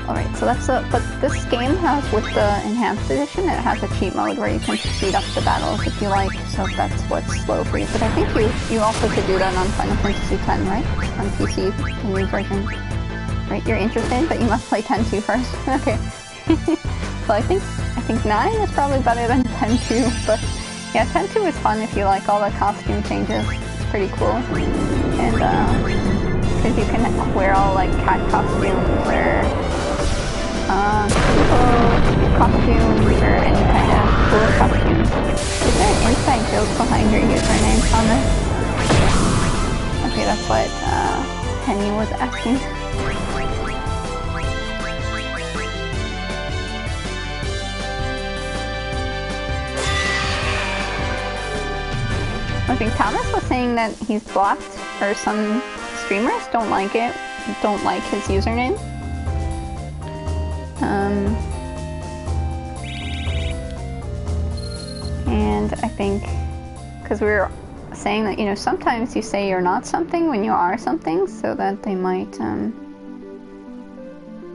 Alright, so that's but this game has, with the enhanced edition, it has a cheat mode where you can speed up the battles if you like, so if that's what's slow for you. But I think you also could do that on Final Fantasy X, right? On PC, the new version. Right, you're interested, but you must play 10 too first. Okay. So I think 9 is probably better than 10 too, but yeah, 10 2 is fun if you like all the costume changes. It's pretty cool. And because you can wear all like cat costumes or people costumes or any kind of cool costumes. Is there an inside joke behind your username, Thomas? Okay, that's what Penny was asking. I think Thomas was saying that he's blocked, or some streamers don't like it, don't like his username. And I think because we were saying that, you know, sometimes you say you're not something when you are something, so that they might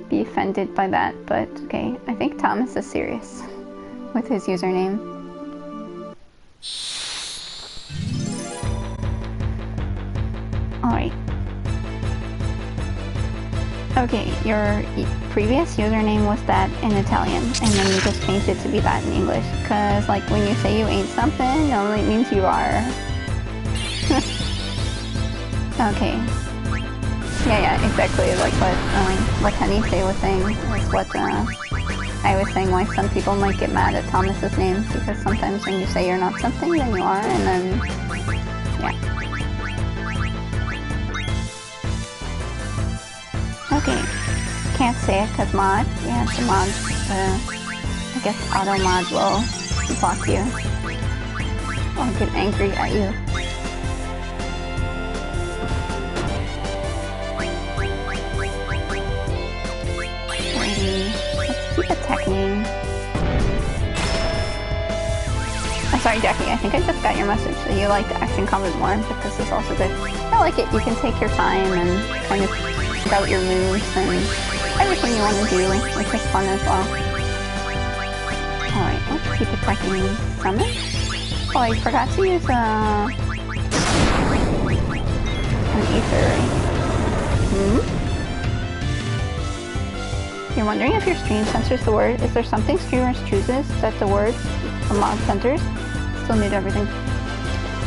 be offended by that. But okay, I think Thomas is serious with his username. Alright. Okay, your previous username was that in Italian, and then you just changed it to be that in English. Because, like, when you say you ain't something, normally it means you are. Okay. Yeah, exactly. Like what Henny was saying was what I was saying, why some people might get mad at Thomas's name, because sometimes when you say you're not something, then you are, and then, yeah. Okay, can't say it because mod. Yeah, the mod, I guess auto mod will block you or get angry at you. Let's keep attacking. I'm sorry, Jackie, I think I just got your message that you like the action combat more, but this is also good. I like it. You can take your time and kind of out your moves and everything you want to do, which is fun as well. Alright, let's keep attacking Summon. Oh, I forgot to use an Aether. You're wondering if your stream censors the word. Is there something streamers chooses that the words the mod censors? Still mute everything.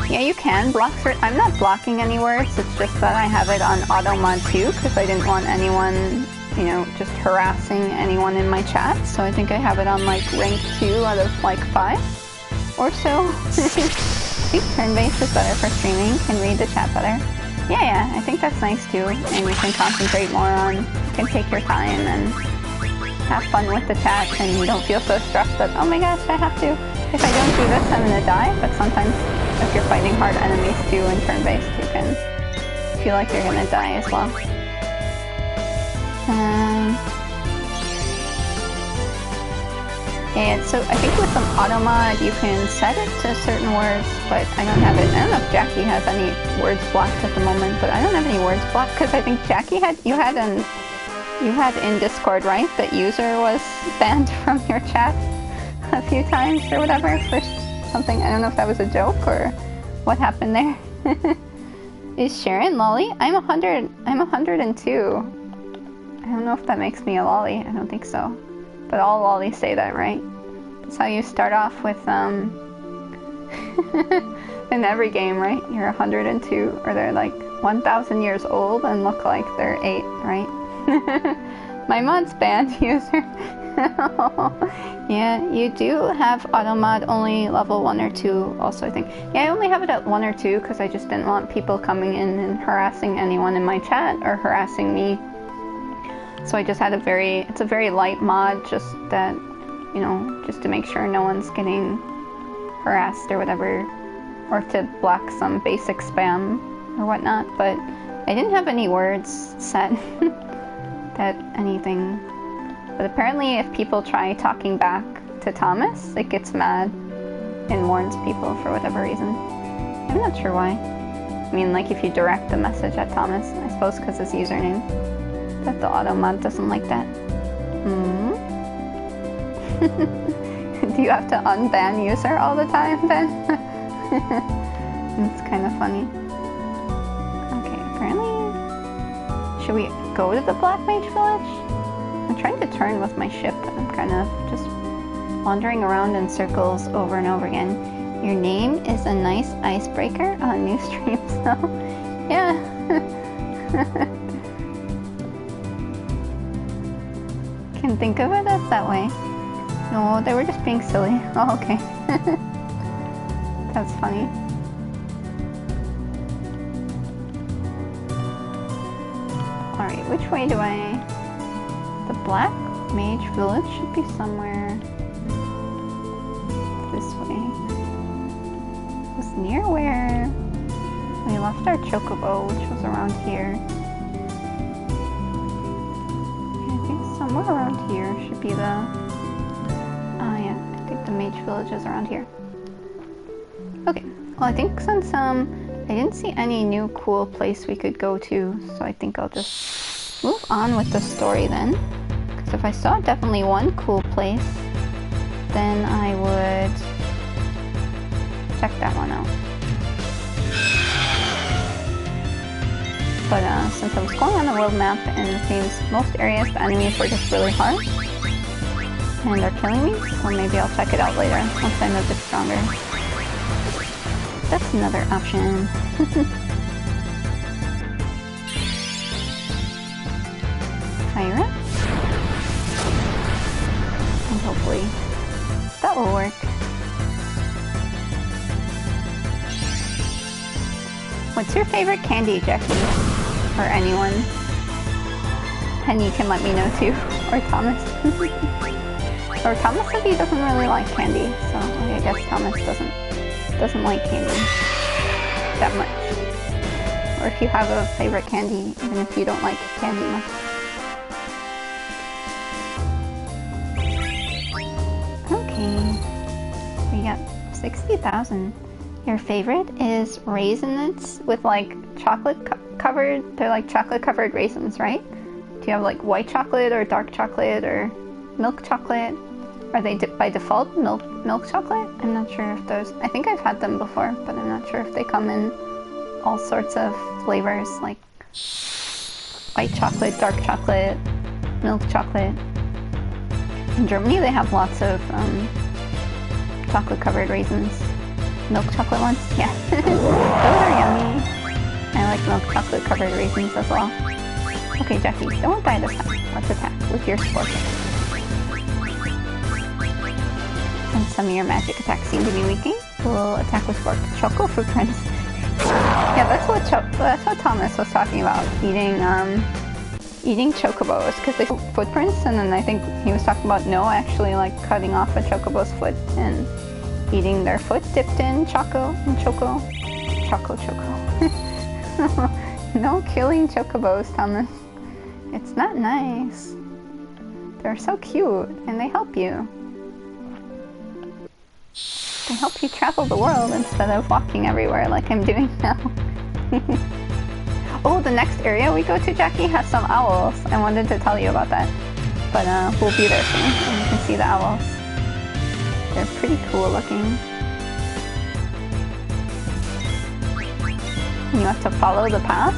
Yeah, you can block certain. I'm not blocking any words, it's just that I have it on auto mod too, because I didn't want anyone, you know, just harassing anyone in my chat. So I think I have it on like rank 2 out of like 5 or so. I think turn-based is better for streaming, can read the chat better. Yeah, I think that's nice too, and you can concentrate more on, you can take your time and have fun with the chat, and you don't feel so stressed that, oh my gosh, I have to. If I don't do this, I'm gonna die, but sometimes if you're fighting hard enemies too in turn-based, you can feel like you're gonna die as well. And so I think with some auto mod you can set it to certain words, but I don't have it. I don't know if Jackie has any words blocked at the moment, but I don't have any words blocked because I think Jackie had, you had in Discord, right? That user was banned from your chat a few times or whatever for something. I don't know if that was a joke or what happened there. Is Sharon lolly? I'm 102. I don't know if that makes me a lolly. I don't think so. But all lollies say that, right? That's how you start off with, in every game, right? You're 102, or they're like 1,000 years old and look like they're 8, right? My mod's banned, user. Yeah, you do have auto mod only level 1 or 2 also, I think. Yeah, I only have it at 1 or 2 because I just didn't want people coming in and harassing anyone in my chat or harassing me. So I just had it's a very light mod, just that, you know, just to make sure no one's getting harassed or whatever, or to block some basic spam or whatnot, but I didn't have any words set that anything. But apparently if people try talking back to Thomas, it gets mad and warns people for whatever reason. I'm not sure why. I mean, like if you direct the message at Thomas, I suppose because his username. But the auto mod doesn't like that. Do you have to unban user all the time then? It's kind of funny. Okay, apparently... Should we go to the Black Mage Village? I'm trying to turn with my ship, but I'm kind of just wandering around in circles over and over again. Your name is a nice icebreaker on new streams, though. Yeah. Can think of it as that way. No, they were just being silly. Oh, okay. That's funny. Alright, which way do I... The Black Mage Village should be somewhere... this way. It was near where... we left our Chocobo, which was around here. Somewhere around here should be the... oh yeah, I think the Mage Village is around here. Okay, Well, I think since I didn't see any new cool place we could go to, so I think I'll just move on with the story then. Because if I saw definitely one cool place, then I would check that one out. But since I was going on the world map and it seems most areas the enemies were just really hard and are killing me, so maybe I'll check it out later once I'm a bit stronger. That's another option. Fire it. And hopefully that will work. What's your favorite candy, Jackie? Or anyone? Penny can let me know too. Or Thomas. Or Thomas said he doesn't really like candy, so I guess Thomas doesn't like candy that much. Or if you have a favorite candy, even if you don't like candy much. Okay, we got 60,000. Your favorite is Raisinets with like chocolate covered, they're like chocolate covered raisins, right? Do you have like white chocolate or dark chocolate or milk chocolate? Are they by default milk chocolate? I'm not sure if those, I think I've had them before, but I'm not sure if they come in all sorts of flavors like white chocolate, dark chocolate, milk chocolate. In Germany they have lots of chocolate covered raisins. Milk chocolate ones? Yeah. Those are yummy. I like milk chocolate covered raisins as well. Okay, Jackie, don't die this time. Let's attack with your spork. And some of your magic attacks seem to be weakening. We'll attack with spork. Choco footprints. Yeah, that's what Thomas was talking about. Eating chocobos because they footprints, and then I think he was talking about actually like cutting off a chocobo's foot and eating their foot dipped in choco. No killing chocobos, Thomas. It's not nice. They're so cute and they help you. They help you travel the world instead of walking everywhere like I'm doing now. Oh, the next area we go to, Jackie, has some owls. I wanted to tell you about that. But we'll be there soon and you can see the owls. They're pretty cool looking. You have to follow the path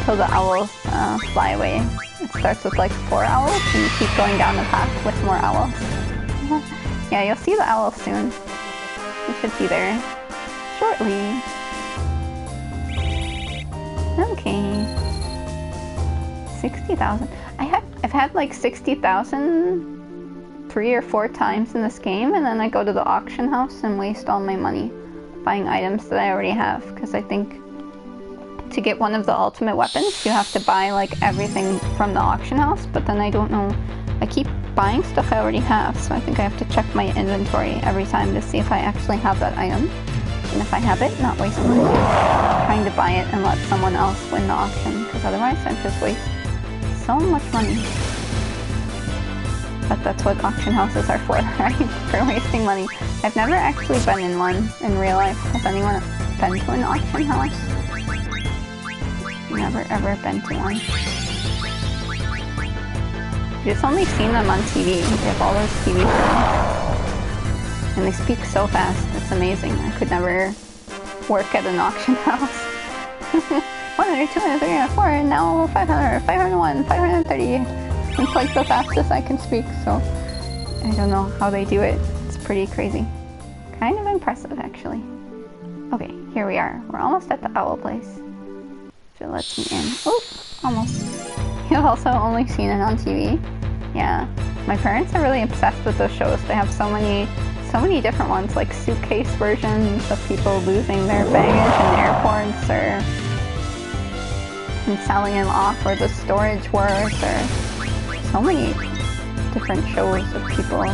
till the owls fly away. It starts with like 4 owls and you keep going down the path with more owls. Yeah, you'll see the owls soon. We should be there shortly. Okay. 60,000. I've had like 60,000 3 or 4 times in this game, and then I go to the auction house and waste all my money buying items that I already have, because I think to get one of the ultimate weapons you have to buy like everything from the auction house, but then I don't know, I keep buying stuff I already have, so I think I have to check my inventory every time to see if I actually have that item, and if I have it, not waste money trying to buy it and let someone else win the auction, because otherwise I'd just waste so much money. But that's what auction houses are for, right? For wasting money. I've never actually been in one in real life. Has anyone been to an auction house? Never ever been to one. I've just only seen them on TV. They have all those TV shows. And they speak so fast. It's amazing. I could never work at an auction house. 100, 200, 300, 4, and now 500, 501, 530. It's like the fastest I can speak, so I don't know how they do it. It's pretty crazy. Kind of impressive, actually. Okay, here we are. We're almost at the owl place. If it lets me in. Oh, almost. You've also only seen it on TV. Yeah, my parents are really obsessed with those shows. They have so many different ones, like suitcase versions of people losing their baggage in airports, or and selling them off, or the storage wars, or so many different shows of people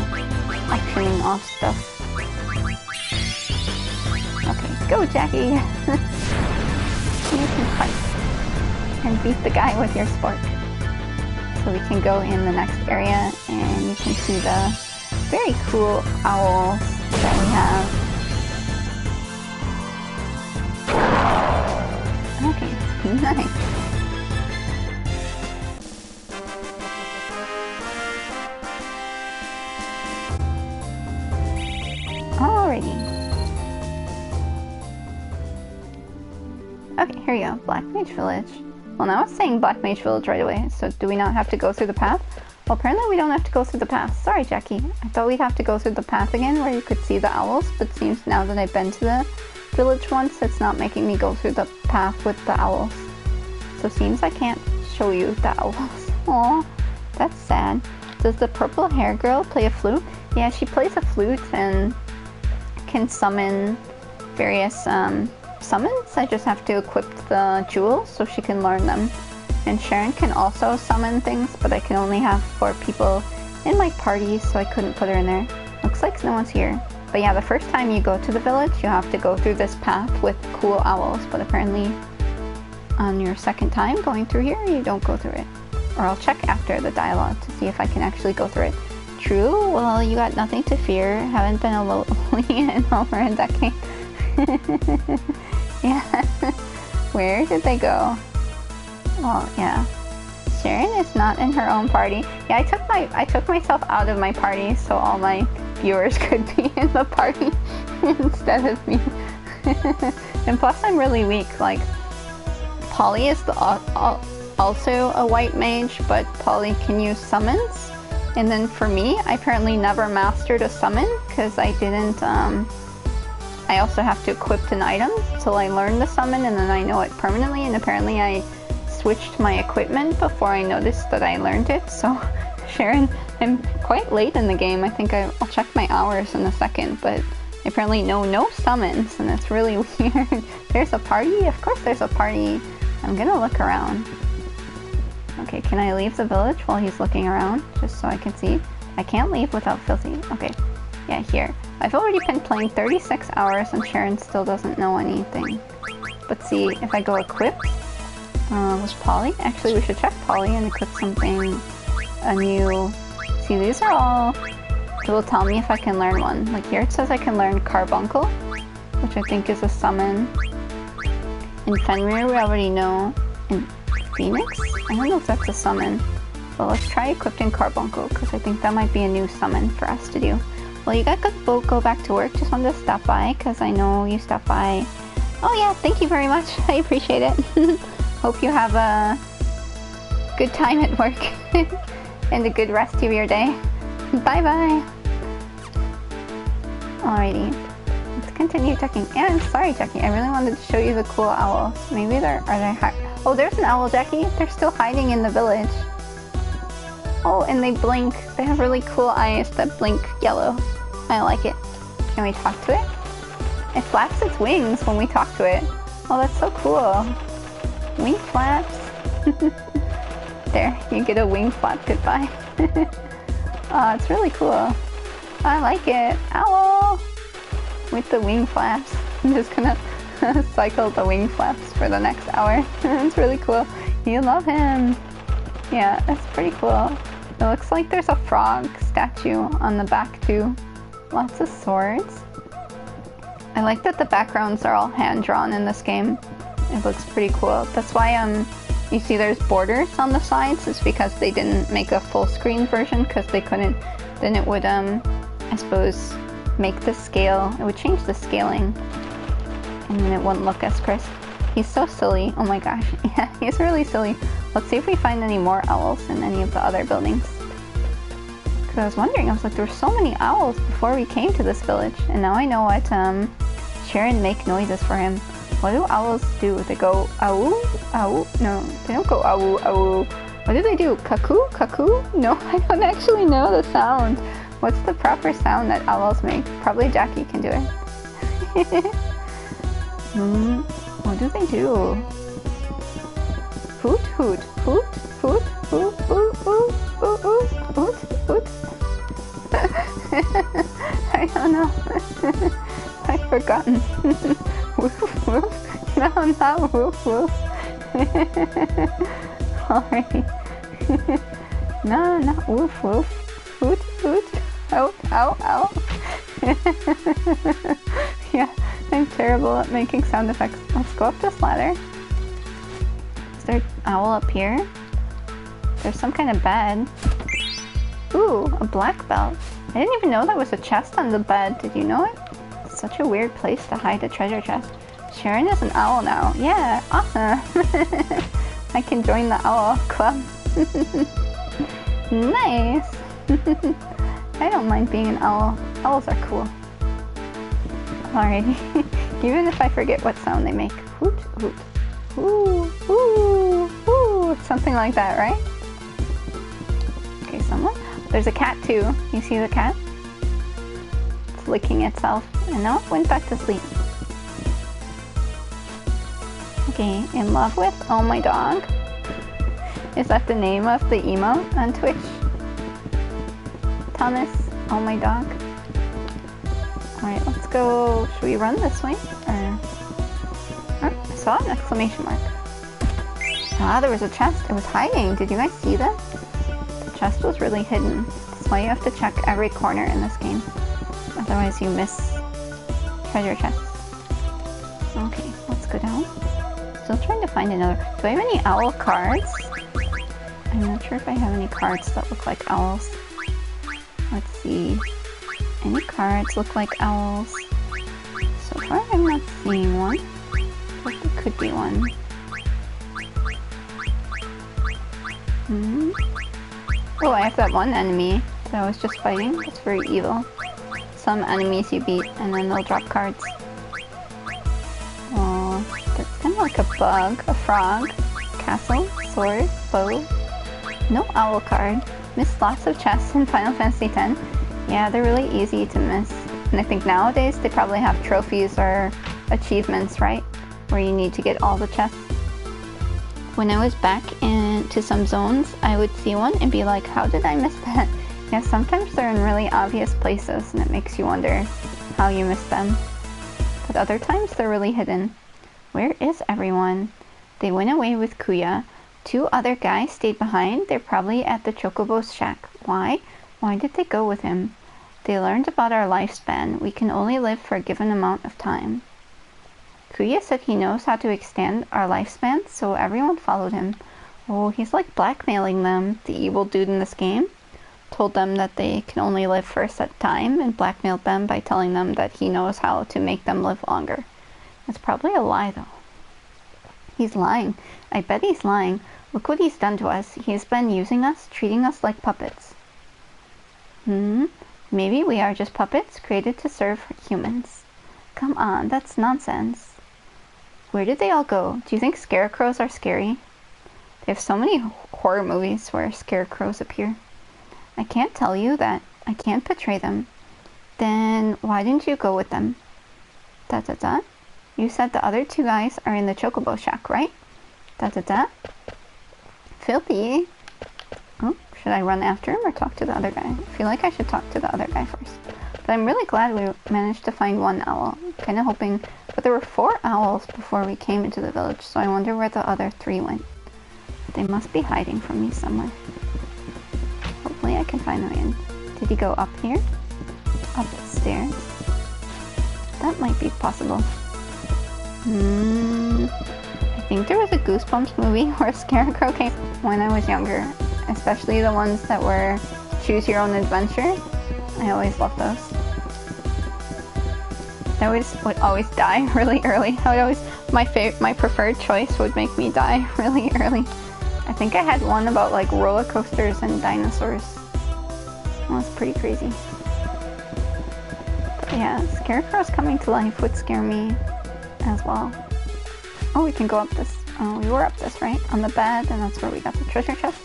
auctioning off stuff. Okay, go Jackie! You can fight and beat the guy with your spork. So we can go in the next area and you can see the very cool owls that we have. Nice. Alrighty. Okay, here we go. Black Mage Village. Well, now it's saying Black Mage Village right away, so do we not have to go through the path? Well, apparently we don't have to go through the path. Sorry, Jackie. I thought we'd have to go through the path again where you could see the owls, but seems now that I've been to the village once, it's not making me go through the path with the owls. So seems I can't show you the owls. Aw, that's sad. Does the purple hair girl play a flute? Yeah, she plays a flute and can summon various summons. I just have to equip the jewels so she can learn them. And Sharon can also summon things, but I can only have 4 people in my party, so I couldn't put her in there. Looks like no one's here. But yeah, the first time you go to the village, you have to go through this path with cool owls, but apparently on your second time going through here, you don't go through it. Or I'll check after the dialogue to see if I can actually go through it. True? Well, you got nothing to fear. Haven't been alone in over a decade. Yeah. Where did they go? Well, yeah. Sharon is not in her own party. Yeah, I took myself out of my party so all my viewers could be in the party instead of me. And plus I'm really weak. Like, Polly is also a white mage, but Polly can use summons. And then for me, I apparently never mastered a summon because I didn't, I also have to equip an item till I learn the summon and then I know it permanently, and apparently I switched my equipment before I noticed that I learned it. So Sharon, I'm quite late in the game. I think I'll check my hours in a second, but I apparently know no summons and it's really weird. There's a party? Of course there's a party. I'm gonna look around. Okay, can I leave the village while he's looking around just so I can see? I can't leave without Filthy. Okay, yeah, here. I've already been playing 36 hours and Sharon still doesn't know anything. But see, if I go equip, was Polly? Actually, we should check Polly and equip something, a new... See, these are all... It will tell me if I can learn one. Like here it says I can learn Carbuncle, which I think is a summon. In Fenrir we already know. In Phoenix? I don't know if that's a summon. But let's try equipping Carbuncle, because I think that might be a new summon for us to do. Well, you got to go back to work. Just wanted to stop by, because I know you stopped by. Oh yeah, thank you very much. I appreciate it. Hope you have a good time at work and a good rest of your day. Bye bye. Alrighty, let's continue checking. And I'm sorry, Jackie, I really wanted to show you the cool owls. Maybe are they oh, there's an owl, Jackie. They're still hiding in the village. Oh, and they blink. They have really cool eyes that blink yellow. I like it. Can we talk to it? It flaps its wings when we talk to it. Oh, that's so cool. Wing flaps. There, you get a wing flap goodbye. Oh, it's really cool. I like it. Owl! With the wing flaps. I'm just gonna cycle the wing flaps for the next hour. It's really cool. You love him. Yeah, that's pretty cool. It looks like there's a frog statue on the back too. Lots of swords. I like that the backgrounds are all hand-drawn in this game. It looks pretty cool. That's why you see there's borders on the sides. It's because they didn't make a full screen version because they couldn't. Then it would, I suppose, make the scale. It would change the scaling, and then it wouldn't look as crisp. He's so silly. Oh my gosh. Yeah, he's really silly. Let's see if we find any more owls in any of the other buildings. Because I was wondering, I was like, there were so many owls before we came to this village, and now I know what Sharon make noises for him. What do owls do? They go ow, ow? No, they don't go ow, ow. What do they do? Cuckoo? Cuckoo? No, I don't actually know the sound. What's the proper sound that owls make? Probably Jackie can do it. What do they do? Hoot, hoot, hoot, hoot, hoot, hoot, hoot, hoot, hoot, hoot, hoot. I don't know. I've forgotten. Woof, woof. No, not woof, woof. Alright. No, not woof, woof. Hoot, hoot. Ow, ow, ow. Yeah, I'm terrible at making sound effects. Let's go up this ladder. there an owl up here? There's some kind of bed. Ooh, a black belt. I didn't even know there was a chest on the bed. Did you know it? It's such a weird place to hide a treasure chest. Sharon is an owl now. Yeah, awesome. I can join the owl club. Nice. I don't mind being an owl. Owls are cool. Alrighty. Even if I forget what sound they make. Hoot, hoot. Ooh, ooh, ooh. Something like that, right? Okay, someone. There's a cat too. You see the cat? It's licking itself. And now it went back to sleep. Okay, in love with Oh My Dog. Is that the name of the emote on Twitch? Thomas, Oh My Dog. Alright, let's go. Should we run this way? Or... Oh, I saw an exclamation mark. Ah, there was a chest. It was hiding. Did you guys see that? The chest was really hidden. That's why you have to check every corner in this game. Otherwise you miss treasure chests. Okay, let's go down. Still trying to find another. Do I have any owl cards? I'm not sure if I have any cards that look like owls. Let's see. Any cards look like owls? So far I'm not seeing one. But there could be one. Oh, I have that one enemy that I was just fighting. That's very evil. Some enemies you beat and then they'll drop cards. Oh, that's kind of like a bug, a frog, castle, sword, bow. No owl card. Missed lots of chests in Final Fantasy X. Yeah, they're really easy to miss. And I think nowadays they probably have trophies or achievements, right? Where you need to get all the chests. When I was back into some zones, I would see one and be like, how did I miss that? Yeah, sometimes they're in really obvious places and it makes you wonder how you missed them. But other times they're really hidden. Where is everyone? They went away with Kuya. 2 other guys stayed behind. They're probably at the Chocobo's shack. Why? Why did they go with him? They learned about our lifespan. We can only live for a given amount of time. Kuya said he knows how to extend our lifespan, so everyone followed him. Oh, he's like blackmailing them, the evil dude in this game. Told them that they can only live for a set time and blackmailed them by telling them that he knows how to make them live longer. It's probably a lie though. He's lying. I bet he's lying. Look what he's done to us. He's been using us, treating us like puppets. Maybe we are just puppets created to serve humans. Come on, that's nonsense. Where did they all go? Do you think scarecrows are scary? They have so many horror movies where scarecrows appear. I can't tell you that. I can't betray them. Then why didn't you go with them? You said the other 2 guys are in the Chocobo shack, right? Filthy. Oh, should I run after him or talk to the other guy? I feel like I should talk to the other guy first. But I'm really glad we managed to find 1 owl. Kind of hoping... But there were 4 owls before we came into the village, so I wonder where the other 3 went. They must be hiding from me somewhere. Hopefully I can find them again. Did he go up here? Up the stairs? That might be possible. I think there was a Goosebumps movie where Scarecrow came when I was younger. Especially the ones that were choose your own adventure. I always loved those. I would always die really early. My preferred choice would make me die really early. I think I had one about like roller coasters and dinosaurs. That was pretty crazy. But yeah, scarecrows coming to life would scare me as well. Oh, we can go up this. Oh, we were up this, right? On the bed, and that's where we got the treasure chest.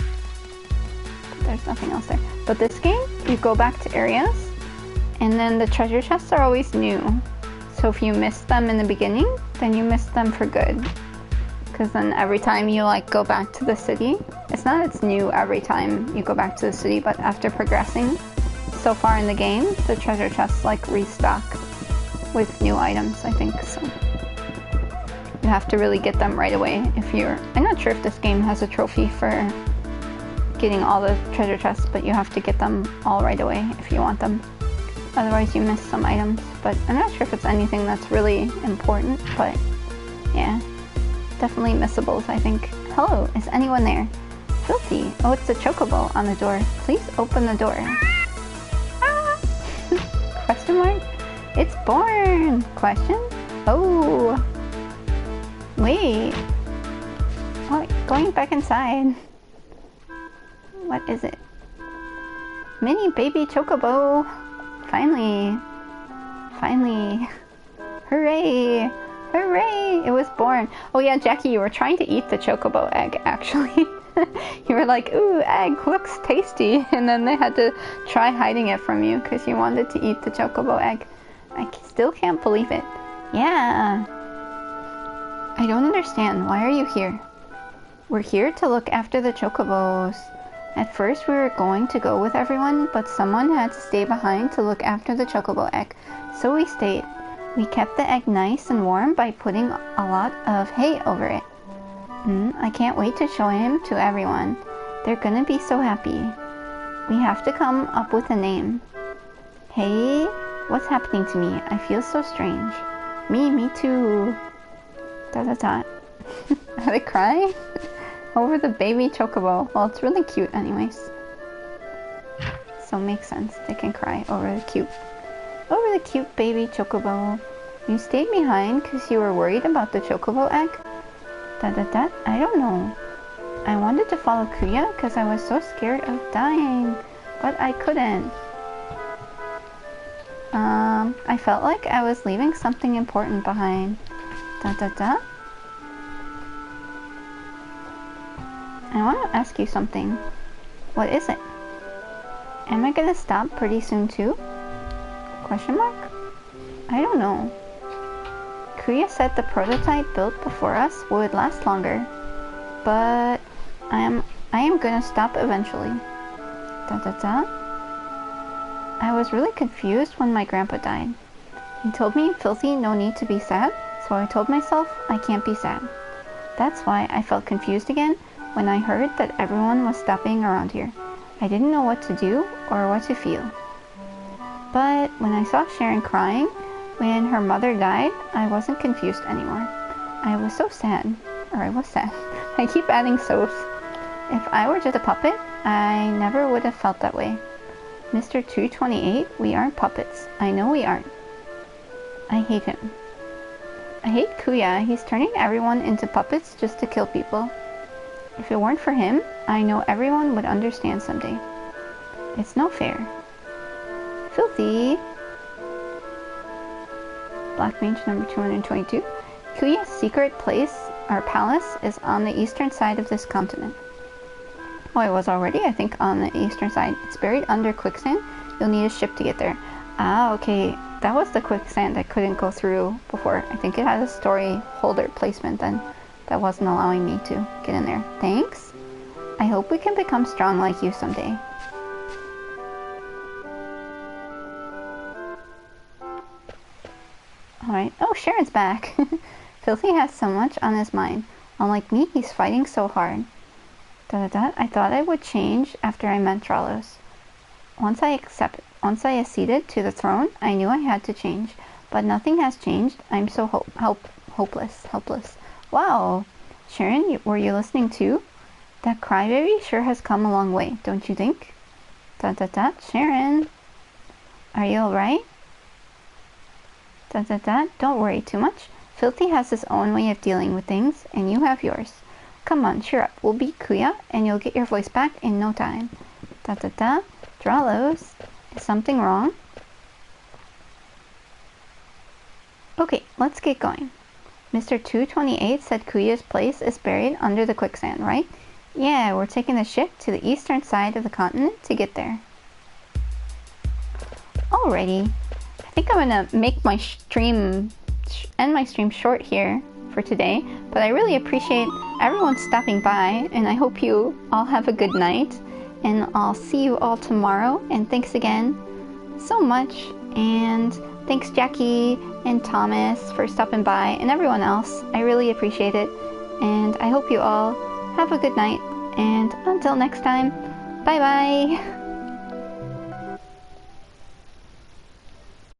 But there's nothing else there. But this game, you go back to areas, and then the treasure chests are always new. So if you miss them in the beginning, then you miss them for good. Because then every time you like go back to the city, it's new every time you go back to the city, but after progressing so far in the game, the treasure chests like restock with new items, I think. So you have to really get them right away if you're... I'm not sure if this game has a trophy for getting all the treasure chests, but you have to get them all right away if you want them. Otherwise you miss some items, but I'm not sure if it's anything that's really important, but yeah. Definitely missables, I think. Hello, is anyone there? Filthy. Oh, it's a chocobo on the door. Please open the door. Ah! Question mark? It's born! Question? Oh. Wait. Oh, going back inside. What is it? Mini baby chocobo. Finally. Finally. Hooray! Hooray! It was born. Oh yeah, Jackie, you were trying to eat the chocobo egg, actually. You were like, ooh, egg, looks tasty. And then they had to try hiding it from you because you wanted to eat the chocobo egg. I still can't believe it. Yeah. I don't understand. Why are you here? We're here to look after the chocobos. At first we were going to go with everyone, but someone had to stay behind to look after the chocobo egg. So we stayed. We kept the egg nice and warm by putting a lot of hay over it. I can't wait to show him to everyone. They're gonna be so happy. We have to come up with a name. Hey, what's happening to me? I feel so strange. Me too. Dot dot dot. Are they crying? Over the baby chocobo. Well, it's really cute anyways. So makes sense. They can cry over the cute baby chocobo. You stayed behind because you were worried about the chocobo egg? I don't know. I wanted to follow Kuya because I was so scared of dying, but I couldn't. I felt like I was leaving something important behind. I want to ask you something. What is it? Am I gonna stop pretty soon too? Question mark? I don't know. Kuya said the prototype built before us would last longer, but I am gonna stop eventually. I was really confused when my grandpa died. He told me, Filthy, no need to be sad, so I told myself I can't be sad. That's why I felt confused again when I heard that everyone was stopping around here. I didn't know what to do or what to feel. But when I saw Sharon crying when her mother died, I wasn't confused anymore. I was so sad. Or I was sad. I keep adding so's. If I were just a puppet, I never would have felt that way. Mr. 228, we aren't puppets. I know we aren't. I hate him. I hate Kuya. He's turning everyone into puppets just to kill people. If it weren't for him, I know everyone would understand someday. It's no fair. Filthy. Black Mage number 222. Kuya's secret place, our palace, is on the eastern side of this continent. Oh, it was already, I think, on the eastern side. It's buried under quicksand. You'll need a ship to get there. Ah, okay. That was the quicksand I couldn't go through before. I think it had a story holder placement then that wasn't allowing me to get in there. Thanks. I hope we can become strong like you someday. Alright. Oh, Sharon's back. Filthy has so much on his mind. Unlike me, he's fighting so hard. I thought I would change after I met Dralos. Once I acceded to the throne, I knew I had to change. But nothing has changed. I'm so helpless. Wow. Sharon, were you listening too? That crybaby sure has come a long way, don't you think? Sharon. Are you alright? Don't worry too much. Filthy has his own way of dealing with things, and you have yours. Come on, cheer up. We'll beat Kuya, and you'll get your voice back in no time. Dralos, is something wrong? Okay, let's get going. Mr. 228 said Kuya's place is buried under the quicksand, right? Yeah, we're taking the ship to the eastern side of the continent to get there. Alrighty. I think I'm gonna make my end my stream short here for today, but I really appreciate everyone stopping by, and I hope you all have a good night, and I'll see you all tomorrow. And thanks again so much, and thanks Jackie and Thomas for stopping by, and everyone else. I really appreciate it, and I hope you all have a good night, and until next time, bye bye.